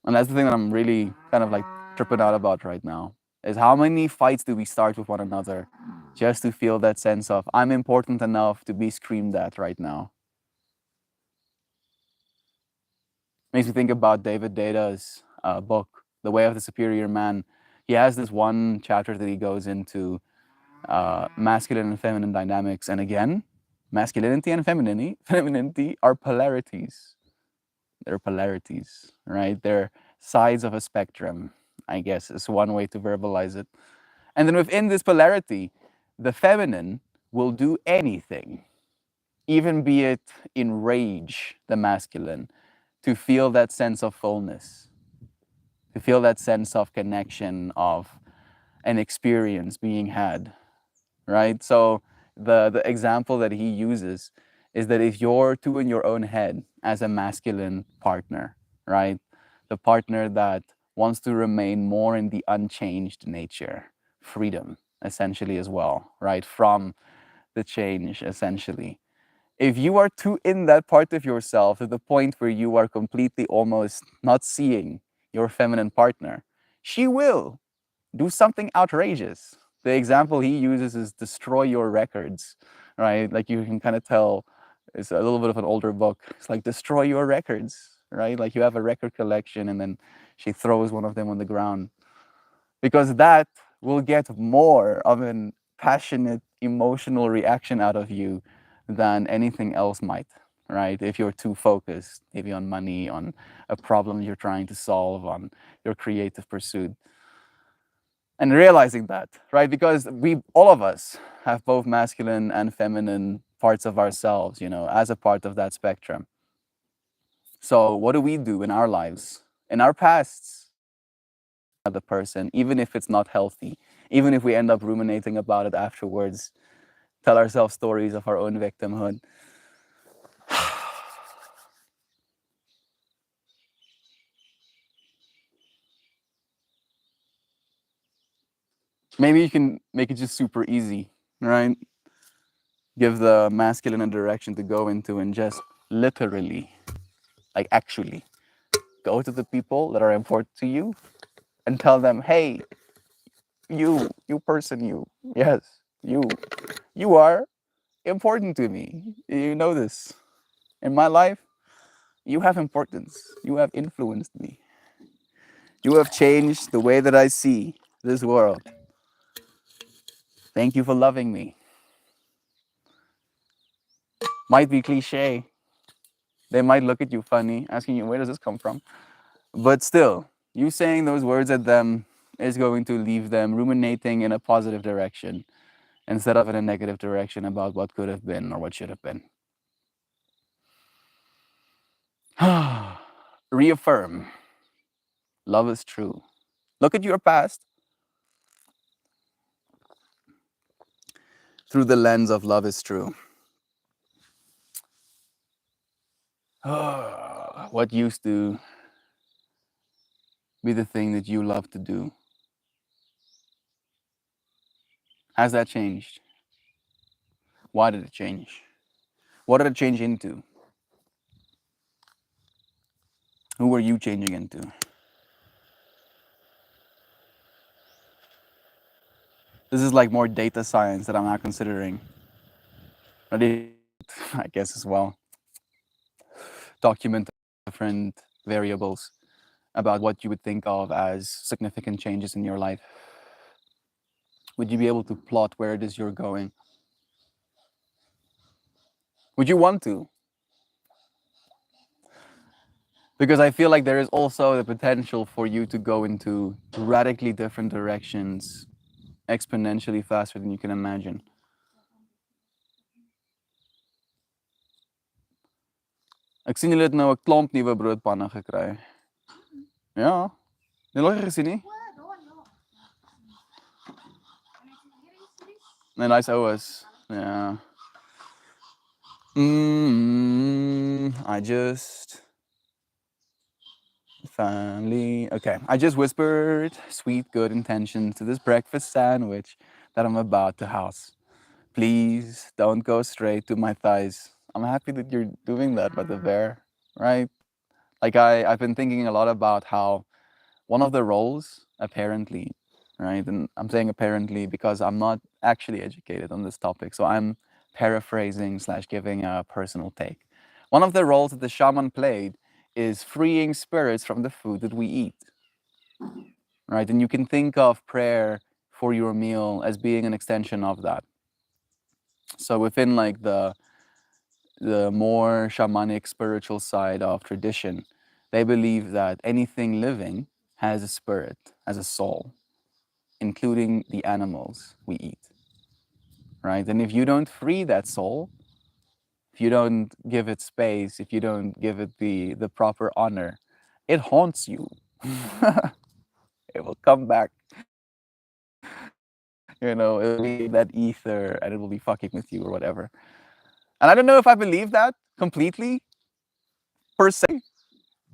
And that's the thing that I'm really kind of like tripping out about right now, is how many fights do we start with one another just to feel that sense of, I'm important enough to be screamed at right now. Makes me think about David Deda's book, The Way of the Superior Man. He has this one chapter that he goes into masculine and feminine dynamics. And again, masculinity and femininity are polarities. They're polarities, right? They're sides of a spectrum, I guess, is one way to verbalize it. And then within this polarity, the feminine will do anything, even be it enrage the masculine, to feel that sense of fullness, to feel that sense of connection, of an experience being had, right? So the example that he uses is that if you're two in your own head as a masculine partner, right? The partner that wants to remain more in the unchanged nature, freedom, essentially, as well, right? From the change, essentially. If you are too in that part of yourself to the point where you are completely almost not seeing your feminine partner, she will do something outrageous. The example he uses is destroy your records, right? Like, you can kind of tell it's a little bit of an older book. It's like, destroy your records, right? Like, you have a record collection and then she throws one of them on the ground, because that will get more of an passionate emotional reaction out of you than anything else might, right? If you're too focused, maybe on money, on a problem you're trying to solve, on your creative pursuit. And realizing that, right? Because all of us have both masculine and feminine parts of ourselves, as a part of that spectrum. So what do we do in our lives, in our pasts, the person, even if it's not healthy, even if we end up ruminating about it afterwards, tell ourselves stories of our own victimhood? Maybe you can make it just super easy, right? Give the masculine a direction to go into and just literally, like actually, go to the people that are important to you and tell them, hey, you person, yes, you are important to me. You know this. In my life, you have importance. You have influenced me. You have changed the way that I see this world. Thank you for loving me. Might be cliche. They might look at you funny, asking you, where does this come from? But still, you saying those words at them is going to leave them ruminating in a positive direction instead of in a negative direction about what could have been or what should have been. Reaffirm. Love is true. Look at your past through the lens of love is true. What used to be the thing that you love to do? Has that changed? Why did it change? What did it change into? Who were you changing into? This is like more data science that I'm not considering. I guess as well. Document different variables about what you would think of as significant changes in your life. Would you be able to plot where it is you're going? Would you want to? Because I feel like there is also the potential for you to go into radically different directions exponentially faster than you can imagine. Ek sien julle het nou 'n klomp nuwe broodpanne gekry. Ja. Jy het nog gesien nie? Nee, nice oues. Ja. I just family. Okay, I just whispered sweet, good intentions to this breakfast sandwich that I'm about to house. Please don't go straight to my thighs. I'm happy that you're doing that, by the bear, right? Like I've been thinking a lot about how one of the roles, apparently, right? And I'm saying apparently because I'm not actually educated on this topic, so I'm paraphrasing / giving a personal take. One of the roles that the shaman played is freeing spirits from the food that we eat, right? And you can think of prayer for your meal as being an extension of that. So within like the more shamanic spiritual side of tradition, they believe that anything living has a spirit, has a soul, including the animals we eat, right? And if you don't free that soul, if you don't give it space, if you don't give it the proper honor, it haunts you. It will come back. It'll be that ether and it will be fucking with you or whatever. And I don't know if I believe that completely per se,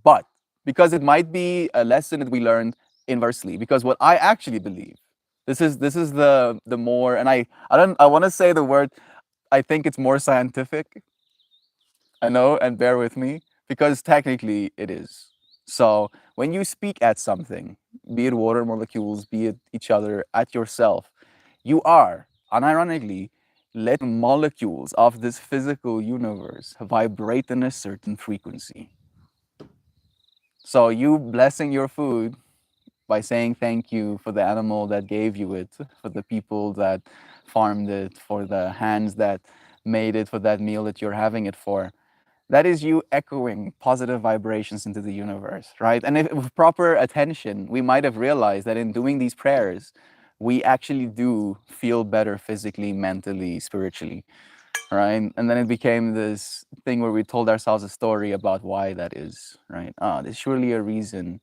but because it might be a lesson that we learned inversely. Because what I actually believe, this is the more, and I want to say the word, I think it's more scientific. I know, and bear with me, because technically it is. So when you speak at something, be it water molecules, be it each other, at yourself, you are unironically letting molecules of this physical universe vibrate in a certain frequency. So you blessing your food by saying thank you for the animal that gave you it, for the people that farmed it, for the hands that made it, for that meal that you're having it for. That is you echoing positive vibrations into the universe, right? And if with proper attention, we might have realized that in doing these prayers, we actually do feel better physically, mentally, spiritually, right? And then it became this thing where we told ourselves a story about why that is, right? There's surely a reason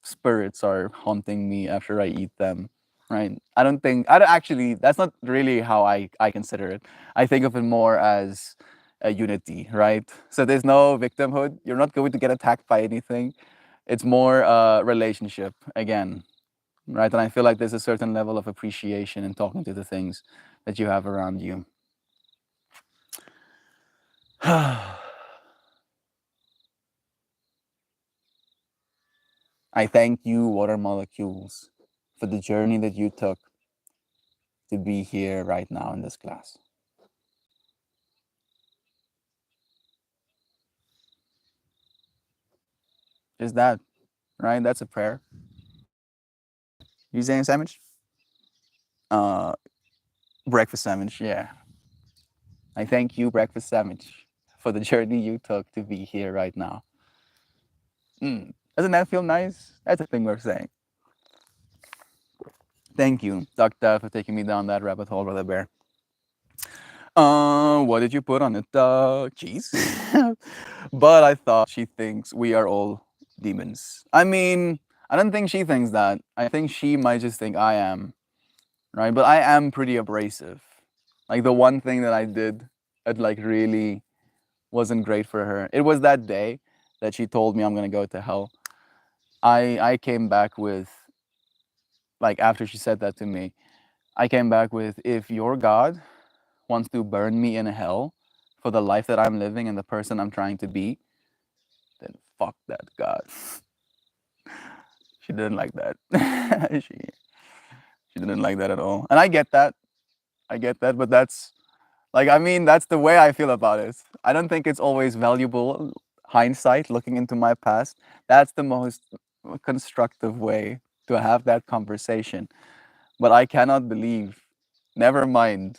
spirits are haunting me after I eat them, right? I don't actually, that's not really how I consider it. I think of it more as a unity, right? So there's no victimhood. You're not going to get attacked by anything. It's more a relationship again, right? And I feel like there's a certain level of appreciation in talking to the things that you have around you. I thank you, water molecules, for the journey that you took to be here right now in this class. Just that, right? That's a prayer. You saying sandwich? Uh, breakfast sandwich, yeah. I thank you, breakfast sandwich, for the journey you took to be here right now. Doesn't that feel nice? That's the thing we're saying. Thank you, Doctor, for taking me down that rabbit hole, Brother Bear. What did you put on it? Cheese? But I thought she thinks we are all demons. I mean, I don't think she thinks that. I think she might just think I am, right? But I am pretty abrasive. Like the one thing that I did that like really wasn't great for her. It was that day that she told me I'm gonna go to hell. I came back with, like, after she said that to me, I came back with, if your God wants to burn me in hell for the life that I'm living and the person I'm trying to be, then fuck that God. She didn't like that. She didn't like that at all. And I get that. I get that, but that's like, I mean, that's the way I feel about it. I don't think it's always valuable hindsight looking into my past. That's the most constructive way to have that conversation. But I cannot believe, never mind,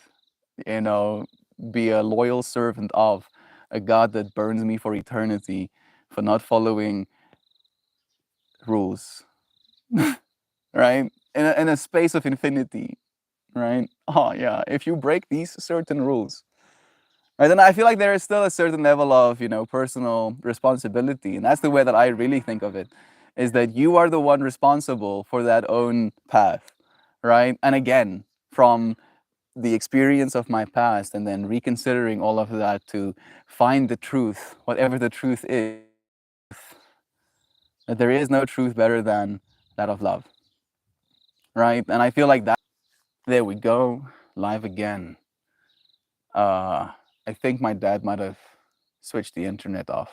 you know, be a loyal servant of a God that burns me for eternity for not following rules, right? In a space of infinity, right? Oh, yeah, if you break these certain rules, right, then I feel like there is still a certain level of, you know, personal responsibility. And that's the way that I really think of it, is that you are the one responsible for that own path, right? And again, from the experience of my past and then reconsidering all of that to find the truth, whatever the truth is, that there is no truth better than that of love, right? And I feel like that, there we go, live again. I think my dad might have switched the internet off.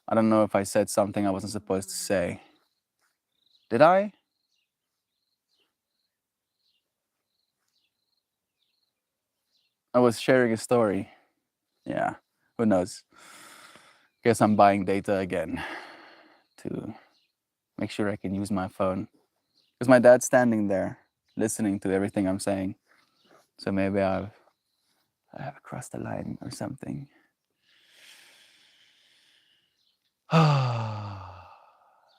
I don't know if I said something I wasn't supposed to say. Did I? I was sharing a story. Yeah, who knows? Guess I'm buying data again to make sure I can use my phone. Because my dad's standing there listening to everything I'm saying. So maybe I have crossed the line or something.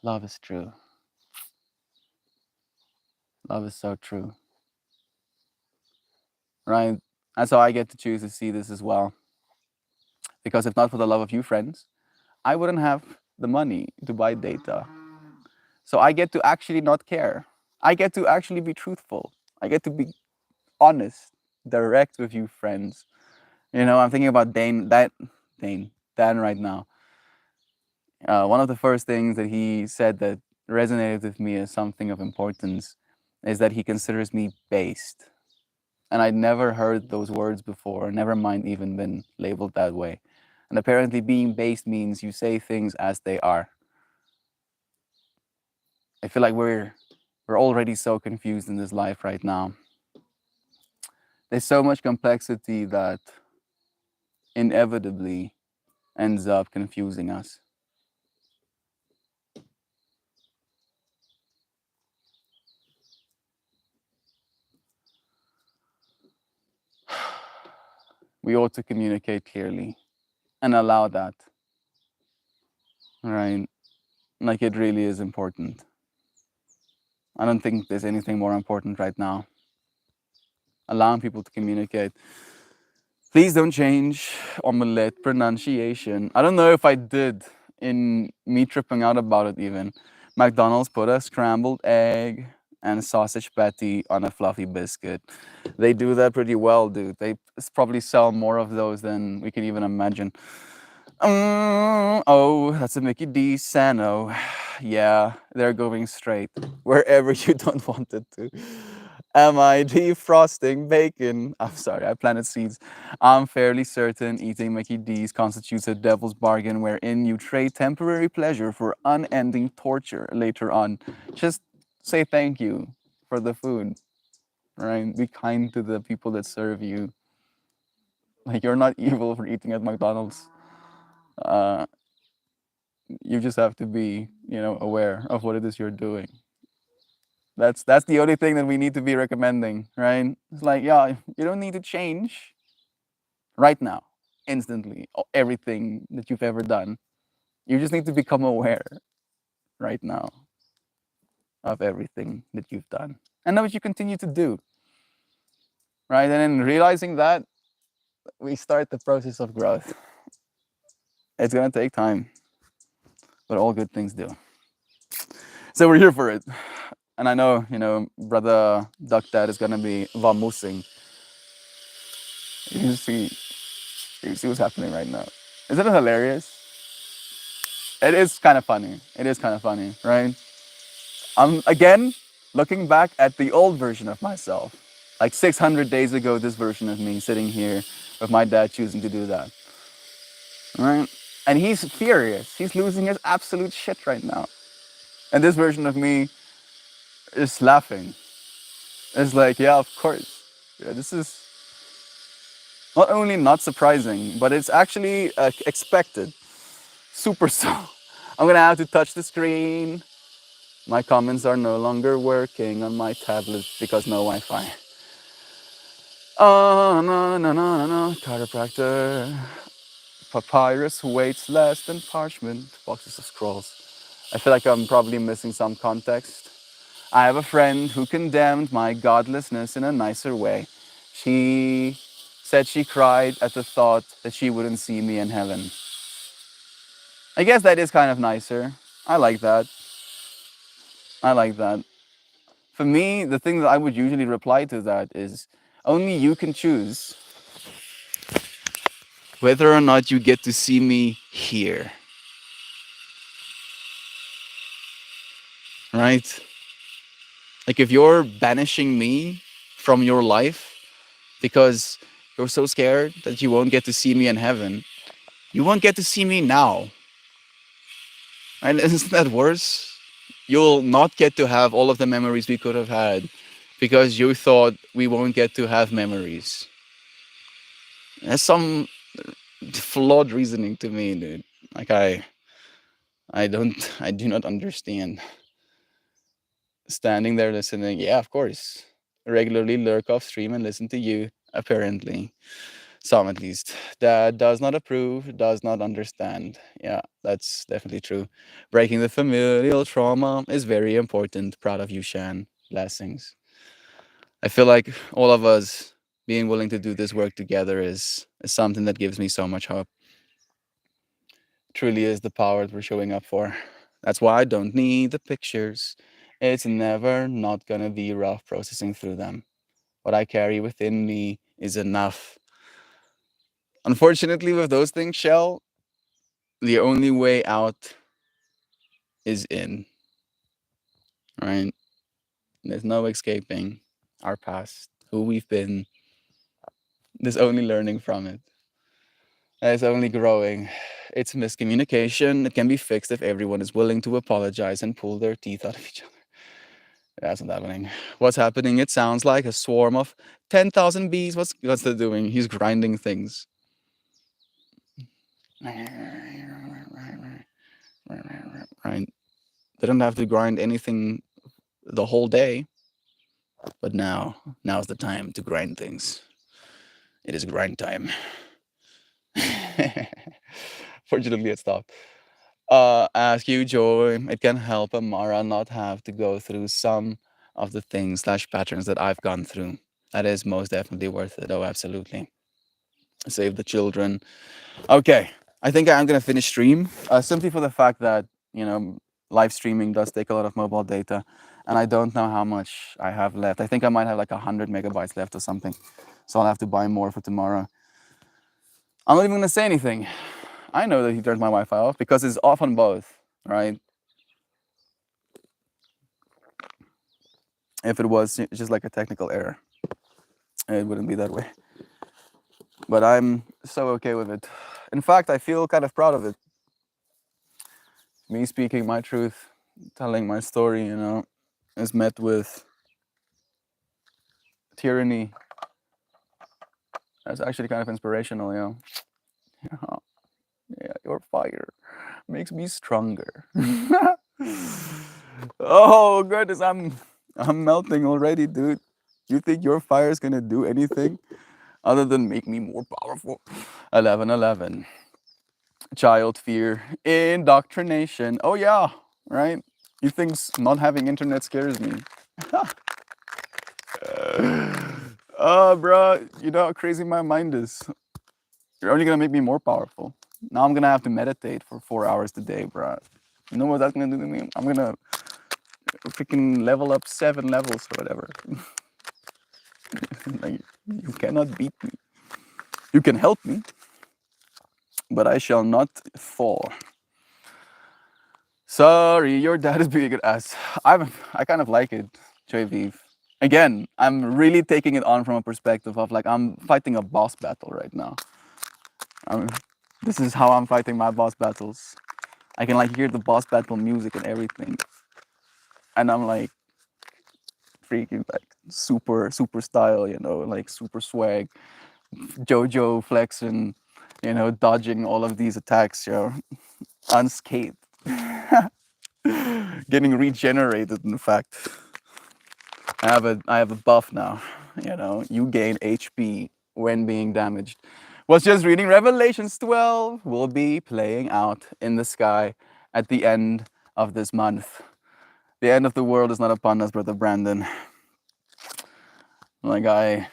Love is true. Love is so true. Right? That's how I get to choose to see this as well. Because if not for the love of you, friends, I wouldn't have the money to buy data. So I get to actually not care. I get to actually be truthful. I get to be honest, direct with you, friends. You know, I'm thinking about Dan right now. One of the first things that he said that resonated with me as something of importance is that he considers me based. And I'd never heard those words before, never mind even been labeled that way. And apparently, being based means you say things as they are. I feel like we're already so confused in this life right now. There's so much complexity that inevitably ends up confusing us. We ought to communicate clearly and allow that, right? Like it really is important. I don't think there's anything more important right now. Allowing people to communicate. Please don't change omelette pronunciation. I don't know if I did in me tripping out about it even. McDonald's put a scrambled egg and a sausage patty on a fluffy biscuit. They do that pretty well, dude. They probably sell more of those than we can even imagine. Oh, that's a Mickey D. Sano. Yeah, they're going straight wherever you don't want it to. Am I defrosting bacon? I'm sorry, I planted seeds. I'm fairly certain eating Mickey D's constitutes a devil's bargain wherein you trade temporary pleasure for unending torture later on. Just say thank you for the food, right? Be kind to the people that serve you. Like, you're not evil for eating at McDonald's. Uh, you just have to be, aware of what it is you're doing. That's the only thing that we need to be recommending, right? It's like, yeah, you don't need to change right now, instantly, everything that you've ever done. You just need to become aware right now of everything that you've done and what you continue to do, right? And then realizing that, we start the process of growth. It's gonna take time, but all good things do. So we're here for it. And I know, brother Duck Dad is gonna be vamoosing. You see what's happening right now. Isn't it hilarious? It is kind of funny. It is kind of funny, right? I'm again looking back at the old version of myself. Like 600 days ago, this version of me sitting here with my dad choosing to do that. Right? And he's furious. He's losing his absolute shit right now. And this version of me is laughing. It's like, yeah, of course. Yeah, this is not only not surprising, but it's actually expected. Super so. I'm gonna have to touch the screen. My comments are no longer working on my tablet because no Wi-Fi. Oh, no, no, no, no, no. Chiropractor. Papyrus weights less than parchment. Boxes of scrolls. I feel like I'm probably missing some context. I have a friend who condemned my godlessness in a nicer way. She said she cried at the thought that she wouldn't see me in heaven. I guess that is kind of nicer. I like that. I like that. For me, the thing that I would usually reply to that is only you can choose whether or not you get to see me here. Right? Like, if you're banishing me from your life because you're so scared that you won't get to see me in heaven, you won't get to see me now. And isn't that worse? You'll not get to have all of the memories we could have had because you thought we won't get to have memories. That's some flawed reasoning to me, dude. Like, I do not understand. Standing there listening, yeah, of course. Regularly lurk off stream and listen to you, apparently. Some at least. Dad does not approve, does not understand. Yeah, that's definitely true. Breaking the familial trauma is very important. Proud of you, Shan. Blessings. I feel like all of us being willing to do this work together is something that gives me so much hope. Truly is the power that we're showing up for. That's why I don't need the pictures. It's never not gonna be rough processing through them. What I carry within me is enough. Unfortunately, with those things, Shell, the only way out is in. Right? There's no escaping our past, who we've been. There's only learning from it. There's only growing. It's miscommunication. It can be fixed if everyone is willing to apologize and pull their teeth out of each other. That's not happening. What's happening? It sounds like a swarm of 10,000 bees. What's that doing? He's grinding things. Right. They don't have to grind anything the whole day, but now's the time to grind things. It is grind time. Fortunately, it stopped. ask you, Joy, it can help Amara not have to go through some of the things slash patterns that I've gone through. That is most definitely worth it. Oh, absolutely. Save the children. Okay, I think I'm gonna finish stream simply for the fact that live streaming does take a lot of mobile data, and I don't know how much I have left. I think I might have like 100 MB left or something, so I'll have to buy more for tomorrow. I'm not even gonna say anything. I know that he turned my Wi-Fi off because it's off on both, right? If it was just like a technical error, it wouldn't be that way. But I'm so okay with it. In fact, I feel kind of proud of it. Me speaking my truth, telling my story, is met with tyranny. That's actually kind of inspirational, Yeah, your fire makes me stronger. Oh goodness, I'm melting already, dude. You think your fire is gonna do anything other than make me more powerful? 11:11. Child fear, indoctrination. Oh yeah, right. You think not having internet scares me? Oh, bro, you know how crazy my mind is. You're only gonna make me more powerful. Now I'm gonna have to meditate for 4 hours today, bro. You know what that's gonna do to me? I'm gonna freaking level up 7 levels or whatever. Like, you cannot beat me. You can help me, but I shall not fall. Sorry, your dad is being an ass. I kind of like it, Joy. Again, I'm really taking it on from a perspective of like I'm fighting a boss battle right now. This is how I'm fighting my boss battles. I can like hear the boss battle music and everything, and I'm like freaking like super style, like super swag, JoJo flexing, dodging all of these attacks, unscathed, getting regenerated. In fact, I have a buff now. You gain HP when being damaged. Was just reading Revelations 12 will be playing out in the sky at the end of this month. The end of the world is not upon us, Brother Brandon. Like I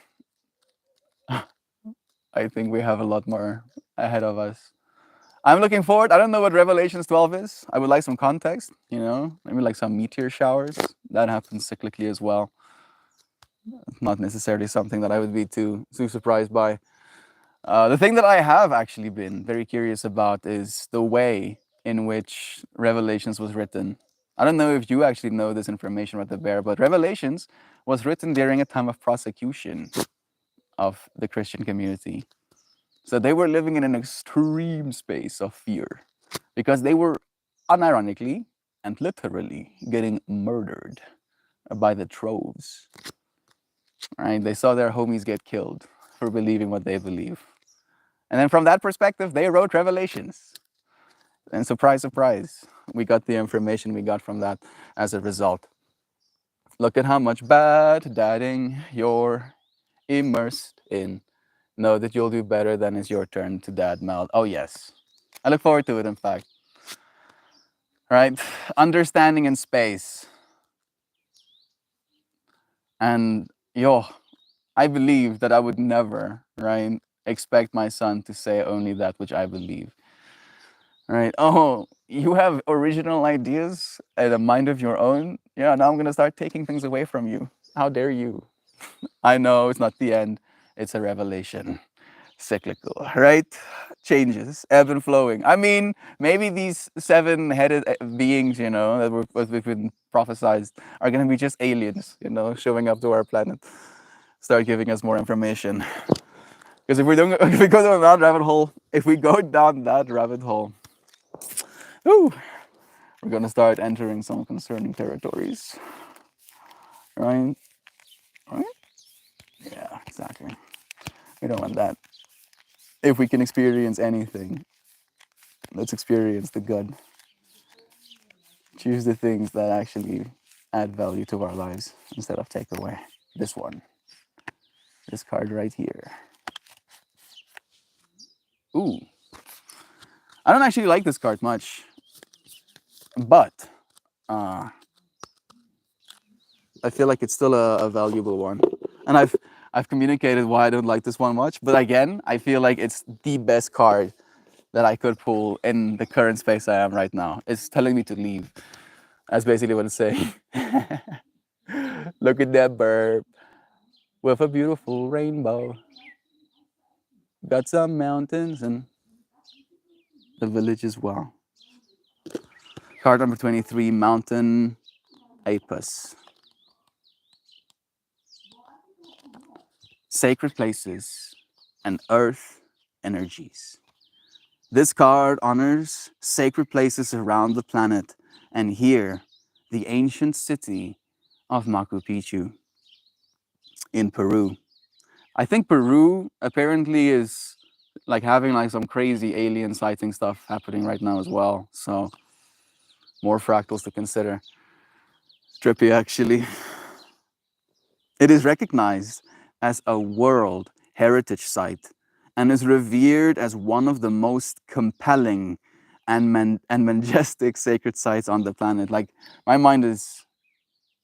think we have a lot more ahead of us. I'm looking forward. I don't know what Revelations 12 is. I would like some context, maybe like some meteor showers. That happens cyclically as well. Not necessarily something that I would be too surprised by. The thing that I have actually been very curious about is the way in which Revelations was written. I don't know if you actually know this information about the bear, but Revelations was written during a time of prosecution of the Christian community. So they were living in an extreme space of fear because they were unironically and literally getting murdered by the troves. Right? They saw their homies get killed for believing what they believe. And then from that perspective, they wrote Revelations. And surprise, surprise, we got the information we got from that as a result. Look at how much bad dadding you're immersed in. Know that you'll do better than it's your turn to dad mouth. Oh, yes. I look forward to it, in fact. Right? Understanding in space. And I believe that I would never, right, expect my son to say only that which I believe. Right? Oh, you have original ideas and a mind of your own? Yeah, now I'm going to start taking things away from you. How dare you? I know it's not the end, it's a revelation. Cyclical, right? Changes, ebb and flowing. I mean, maybe these 7-headed beings, that we've been prophesized, are going to be just aliens, showing up to our planet, start giving us more information. Because if we go down that rabbit hole, whew, we're going to start entering some concerning territories, right? Right? Yeah, exactly. We don't want that. If we can experience anything, let's experience the good. Choose the things that actually add value to our lives instead of take away. This one. This card right here. Ooh. I don't actually like this card much. But I feel like it's still a valuable one. And I've communicated why I don't like this one much. But again, I feel like it's the best card that I could pull in the current space I am right now. It's telling me to leave. That's basically what it's saying. Look at that bird with a beautiful rainbow. Got some mountains and the village as well. Card number 23, Mountain Apis. Sacred places and earth energies. This card honors sacred places around the planet, and here, the ancient city of Machu Picchu in Peru. I think Peru apparently is like having like some crazy alien sighting stuff happening right now as well. So more fractals to consider. Trippy actually. It is recognized as a World Heritage Site and is revered as one of the most compelling and majestic sacred sites on the planet. Like my mind is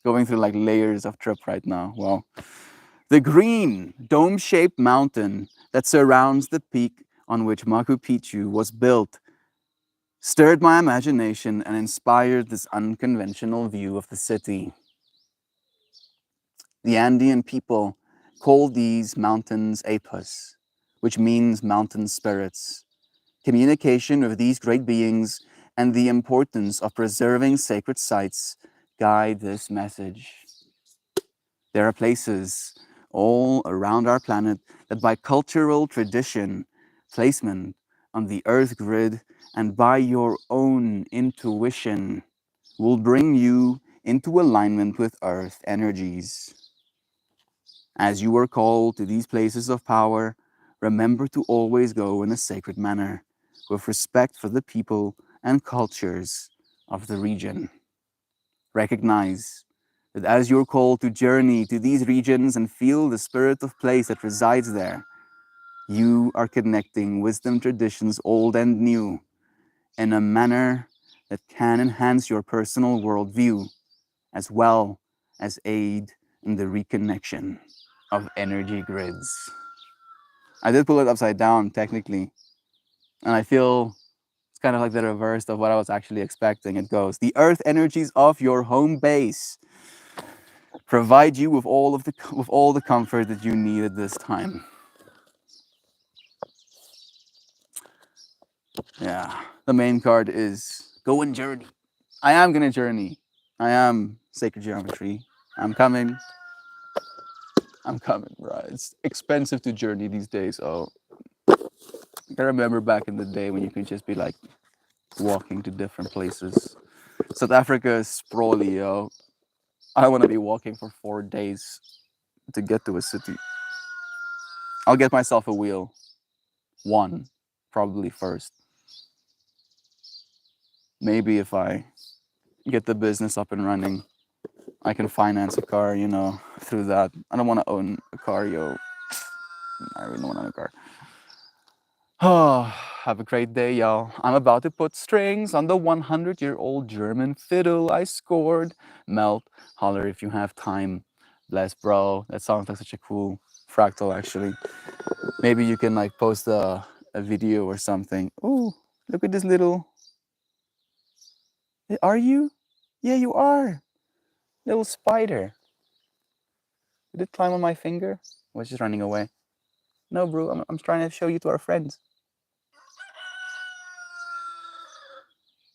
going through like layers of trip right now. Well, the green dome-shaped mountain that surrounds the peak on which Machu Picchu was built stirred my imagination and inspired this unconventional view of the city. The Andean people call these mountains Apus, which means mountain spirits. Communication with these great beings and the importance of preserving sacred sites guide this message. There are places all around our planet that by cultural tradition, placement on the earth grid, and by your own intuition will bring you into alignment with earth energies. As you are called to these places of power, remember to always go in a sacred manner, with respect for the people and cultures of the region. Recognize that as you're called to journey to these regions and feel the spirit of place that resides there, you are connecting wisdom traditions old and new in a manner that can enhance your personal worldview as well as aid in the reconnection of energy grids. I did pull it upside down technically, and I feel it's kind of like the reverse of what I was actually expecting. It goes, the earth energies of your home base provide you with all the comfort that you need at this time. Yeah, the main card is go and journey. I am gonna journey. I am sacred geometry. I'm coming. I'm coming, bro. It's expensive to journey these days. Oh, I remember back in the day when you could just be like walking to different places. South Africa is sprawly, yo. I don't want to be walking for 4 days to get to a city. I'll get myself a wheel. One, probably first. Maybe if I get the business up and running, I can finance a car, through that. I don't want to own a car, yo. I really don't want to own a car. Oh, have a great day, y'all. I'm about to put strings on the 100-year-old German fiddle I scored. Melt, holler if you have time. Bless, bro. That sounds like such a cool fractal, actually. Maybe you can like post a video or something. Ooh, look at this little. Are you? Yeah, you are. Little spider. Did it climb on my finger? Or was just running away? No, bro. I'm trying to show you to our friends.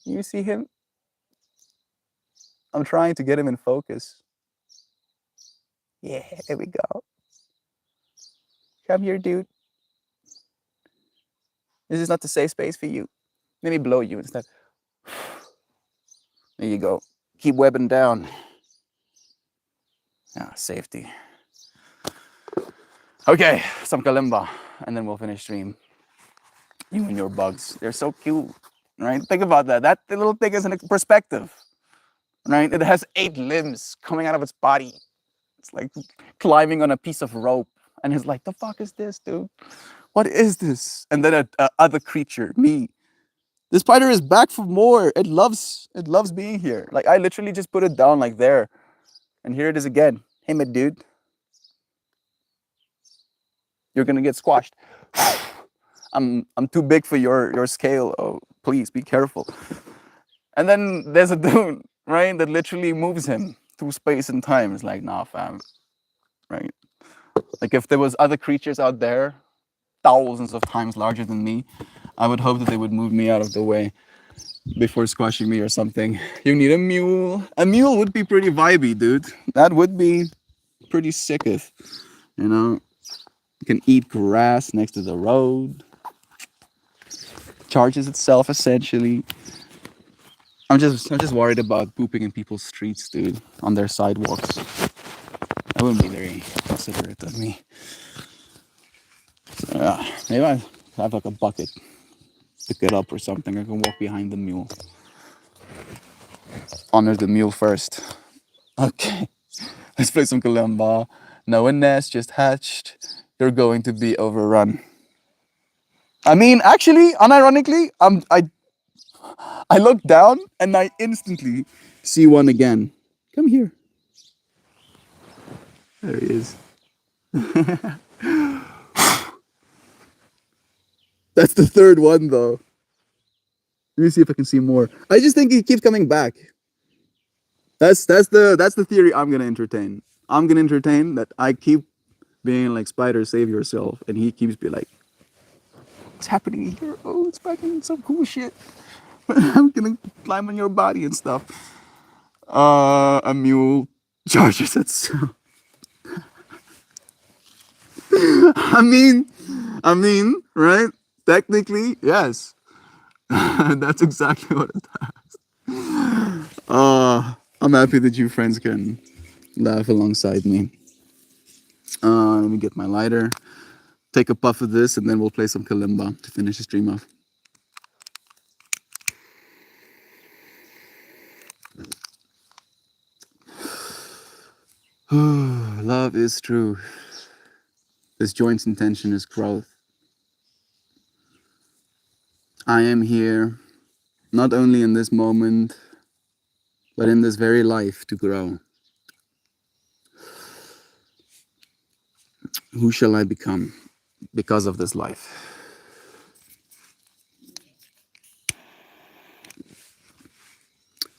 You see him? I'm trying to get him in focus. Yeah, there we go. Come here, dude. This is not the safe space for you. Let me blow you instead. There you go. Keep webbing down. Ah, safety. Okay, some kalimba, and then we'll finish stream. You and your bugs. They're so cute, right? Think about that. That little thing is in perspective, right? It has 8 limbs coming out of its body. It's like climbing on a piece of rope. And it's like, the fuck is this, dude? What is this? And then a other creature, me, The spider is back for more. It loves being here. Like I literally just put it down like there. And here it is again. Hey my dude. You're gonna get squashed. I'm too big for your scale. Oh, please be careful. And then there's a dude, right, that literally moves him through space and time. It's like, nah, fam, right? Like if there was other creatures out there, thousands of times larger than me, I would hope that they would move me out of the way before squashing me or something. You need a mule. A mule would be pretty vibey, dude. That would be pretty sicketh. You know, you can eat grass next to the road. Charges itself essentially. I'm just worried about pooping in people's streets, dude, on their sidewalks. That wouldn't be very considerate of me. So, yeah, maybe I have like a bucket, pick it up or something. I can walk behind the mule. Honor the mule first. Okay, let's play some kalimba. No, a nest just hatched. You're going to be overrun. I mean, actually, unironically, I look down and I instantly see one again. Come here. There he is. That's the third one though. Let me see if I can see more. I just think he keeps coming back. That's the theory I'm gonna entertain. I'm gonna entertain that I keep being like Spider, save yourself, and he keeps being like, what's happening here? Oh, it's back in some cool shit. I'm gonna climb on your body and stuff. A mule charges itself. I mean, right? Technically, yes. That's exactly what it does. I'm happy that you friends can laugh alongside me. Let me get my lighter, take a puff of this, and then we'll play some kalimba to finish the stream off. Love is true. This joint's intention is growth. I am here, not only in this moment, but in this very life to grow. Who shall I become because of this life?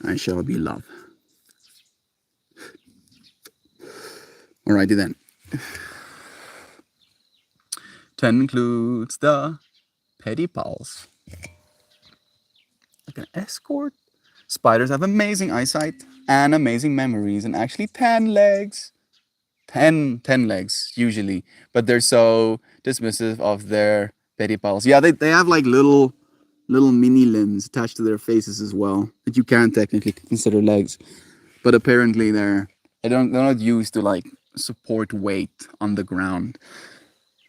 I shall be love. Alrighty then. 10 includes the petty pals. Like an escort. Spiders have amazing eyesight and amazing memories, and actually 10 legs. 10 legs usually, but they're so dismissive of their petty pals. Yeah, they have like little mini limbs attached to their faces as well that you can technically consider legs, but apparently they're not used to like support weight on the ground.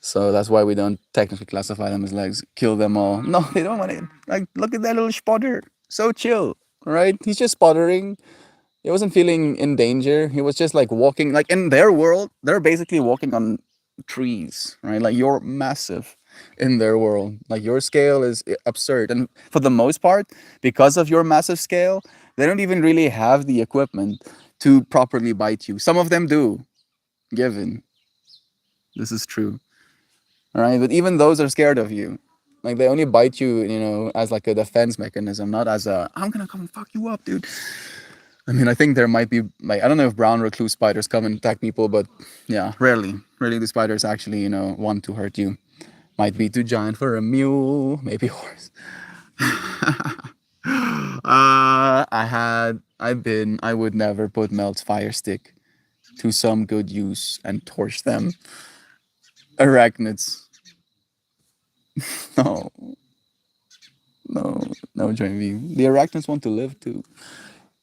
So that's why we don't technically classify them as legs. Kill them all. No, they don't want it. Like, look at that little spotter. So chill, right? He's just sputtering. He wasn't feeling in danger. He was just like walking. Like in their world, they're basically walking on trees, right? Like you're massive in their world. Like your scale is absurd. And for the most part, because of your massive scale, they don't even really have the equipment to properly bite you. Some of them do, given. This is true. All right, but even those are scared of you. Like they only bite you, as like a defense mechanism, not as a I'm gonna come and fuck you up, dude. I mean, I think there might be like I don't know if brown recluse spiders come and attack people, but yeah, rarely do spiders actually, want to hurt you. Might be too giant for a mule, maybe horse. I would never put Melt's fire stick to some good use and torch them. Arachnids. No, no, join me. The arachnids want to live too.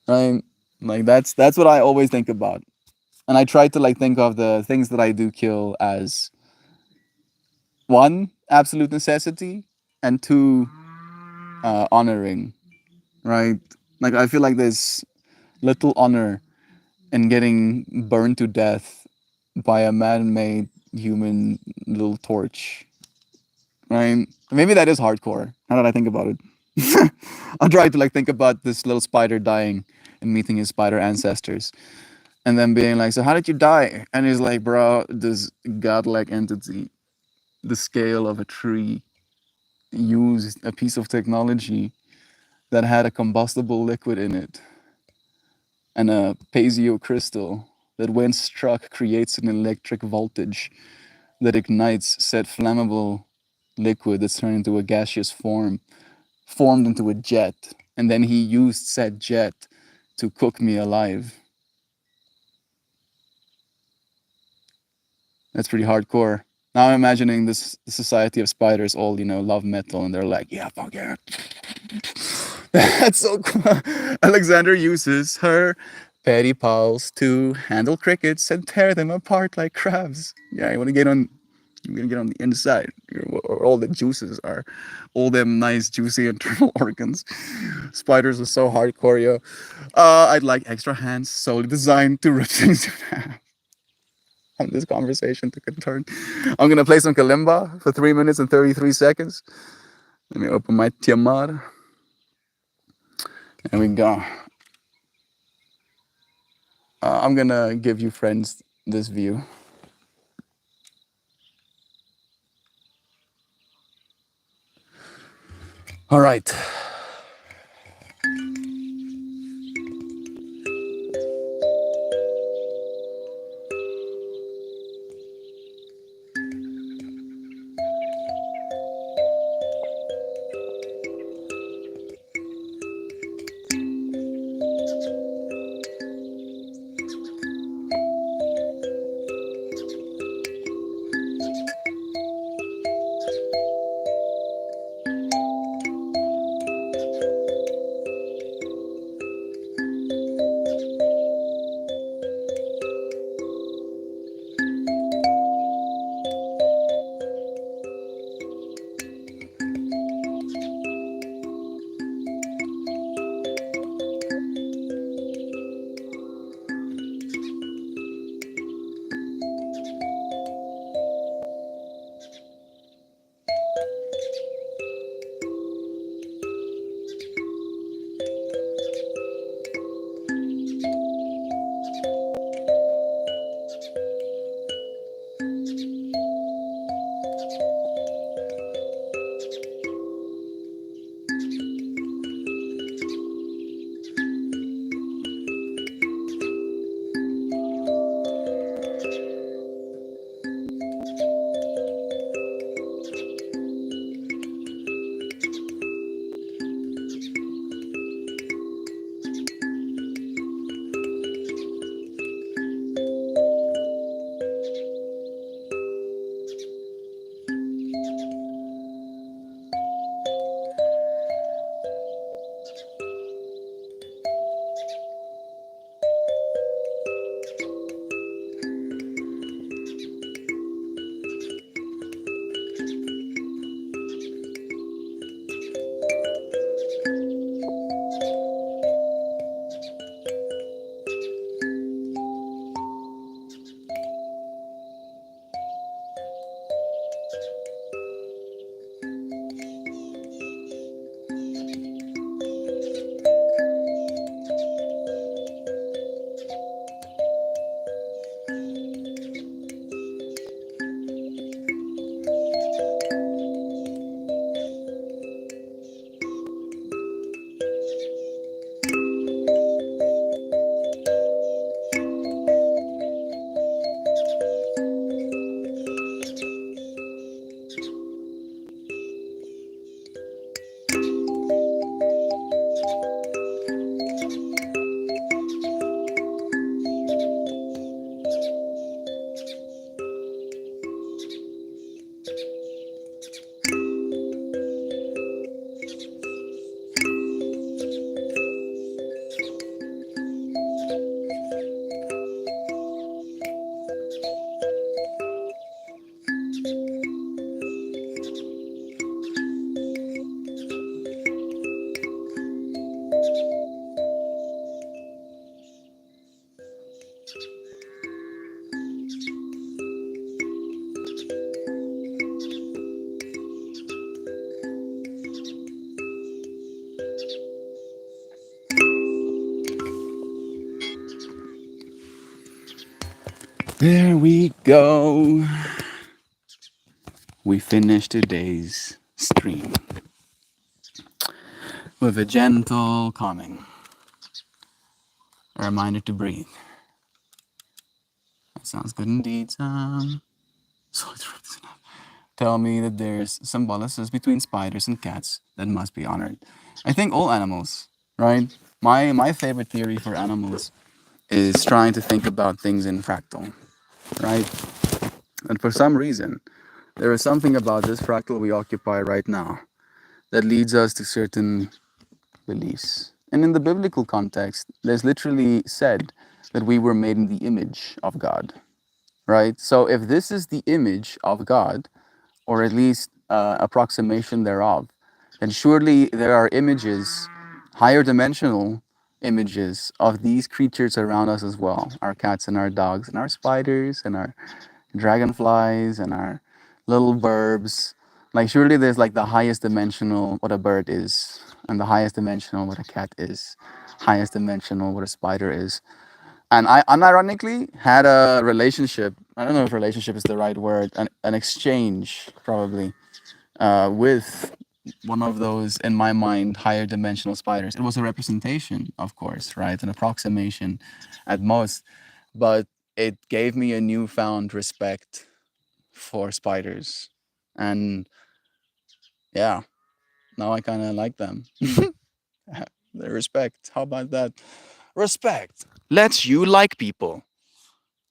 Right? Like that's what I always think about. And I try to like think of the things that I do kill as one, absolute necessity, and two, honoring. Right? Like I feel like there's little honor in getting burned to death by a man-made human little torch. Right? Maybe that is hardcore. Now that I think about it. I tried to like think about this little spider dying and meeting his spider ancestors, and then being like, "So how did you die?" And he's like, "Bro, this godlike entity, the scale of a tree, used a piece of technology that had a combustible liquid in it and a Paseo crystal that, when struck, creates an electric voltage that ignites said flammable liquid that's turned into a gaseous form, formed into a jet. And then he used said jet to cook me alive." That's pretty hardcore. Now I'm imagining this society of spiders all, love metal, and they're like, "Yeah, fuck yeah." That's so cool. Alexander uses her petty pals to handle crickets and tear them apart like crabs. Yeah, you want to get on. You're gonna get on the inside, where all the juices are, all them nice, juicy internal organs. Spiders are so hardcore, yo. I'd like extra hands solely designed to rip things in half. And this conversation took a turn. I'm gonna play some kalimba for 3 minutes and 33 seconds. Let me open my Tiamat. And we go. I'm gonna give you friends this view. All right. There we go. We finished today's stream with a gentle calming, a reminder to breathe. That sounds good indeed, Sam. So tell me that there's symbiosis between spiders and cats that must be honored. I think all animals, right? My favorite theory for animals is trying to think about things in fractal, right? And for some reason, there is something about this fractal we occupy right now that leads us to certain beliefs. And in the biblical context, there's literally said that we were made in the image of God, right? So if this is the image of God, or at least approximation thereof, then surely there are images, higher dimensional images of these creatures around us as well, our cats and our dogs and our spiders and our dragonflies and our little burbs. Like surely there's like the highest dimensional what a bird is, and the highest dimensional what a cat is, highest dimensional what a spider is. And I unironically had a relationship. I don't know if relationship is the right word. An exchange probably with one of those, in my mind, higher dimensional spiders. It was a representation, of course, right? An approximation at most, but it gave me a newfound respect for spiders. And yeah, now I kind of like them. The respect. How about that? Respect lets you like people.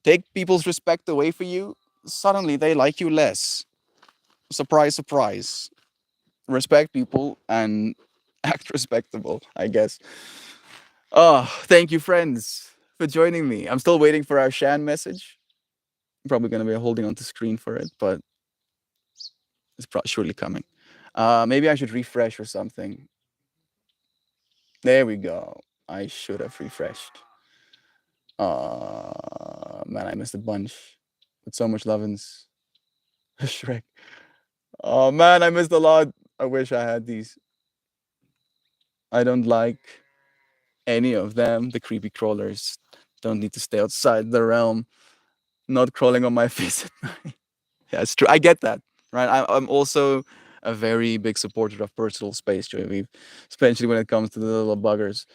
Take people's respect away for you, suddenly they like you less. Surprise, surprise. Respect people and act respectable, I guess. Oh, thank you, friends, for joining me. I'm still waiting for our Shan message. I'm probably going to be holding on to screen for it, but it's surely coming. Maybe I should refresh or something. There we go. I should have refreshed. Man, I missed a bunch. With so much lovin's Shrek. Oh man, I missed a lot. I wish I had these. I don't like any of them. The creepy crawlers don't need to stay outside the realm, not crawling on my face at night. Yeah, it's true. I get that, right? I'm also a very big supporter of personal space, Joy, especially when it comes to the little buggers.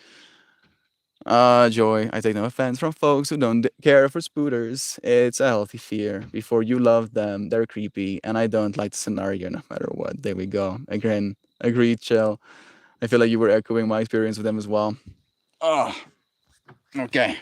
Joy, I take no offense from folks who don't care for spooters. It's a healthy fear. Before you love them, they're creepy, and I don't like the scenario no matter what. There we go. Again, agreed, Chill. I feel like you were echoing my experience with them as well. Oh, okay.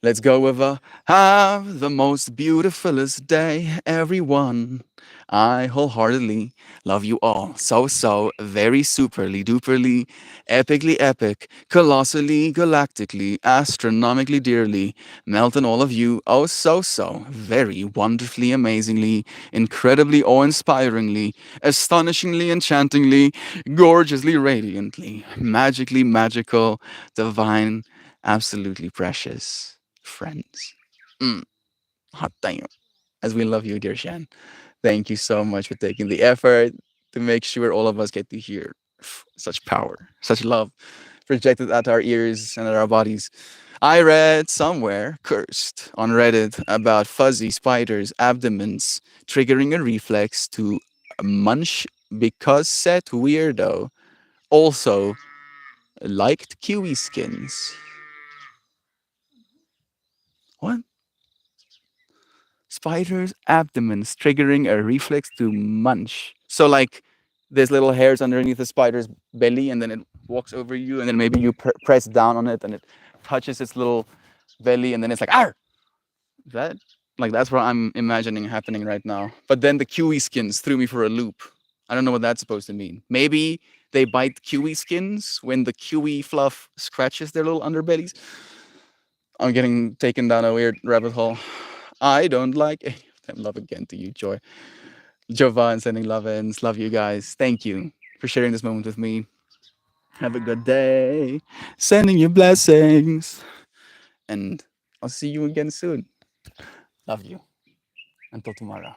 Let's go with a have the most beautifulest day, everyone. I wholeheartedly love you all so very superly duperly, epically epic, colossally, galactically, astronomically dearly, melting all of you so very wonderfully, amazingly, incredibly awe-inspiringly, astonishingly, enchantingly, gorgeously, radiantly, magically magical, divine, absolutely precious friends. Hot damn. As we love you, dear Shan. Thank you so much for taking the effort to make sure all of us get to hear such power, such love projected at our ears and at our bodies. I read somewhere, cursed, on Reddit about fuzzy spiders' abdomens triggering a reflex to munch because said weirdo also liked kiwi skins. What? Spiders' abdomens triggering a reflex to munch. So, like, there's little hairs underneath the spider's belly, and then it walks over you, and then maybe you press down on it, and it touches its little belly, and then it's like, "Arr!" That, like, that's what I'm imagining happening right now. But then the kiwi skins threw me for a loop. I don't know what that's supposed to mean. Maybe they bite kiwi skins when the kiwi fluff scratches their little underbellies. I'm getting taken down a weird rabbit hole. I don't like any of them. Love again to you, Joy. Jovan sending love ins. Love you guys. Thank you for sharing this moment with me. Have a good day. Sending you blessings. And I'll see you again soon. Love you. Until tomorrow.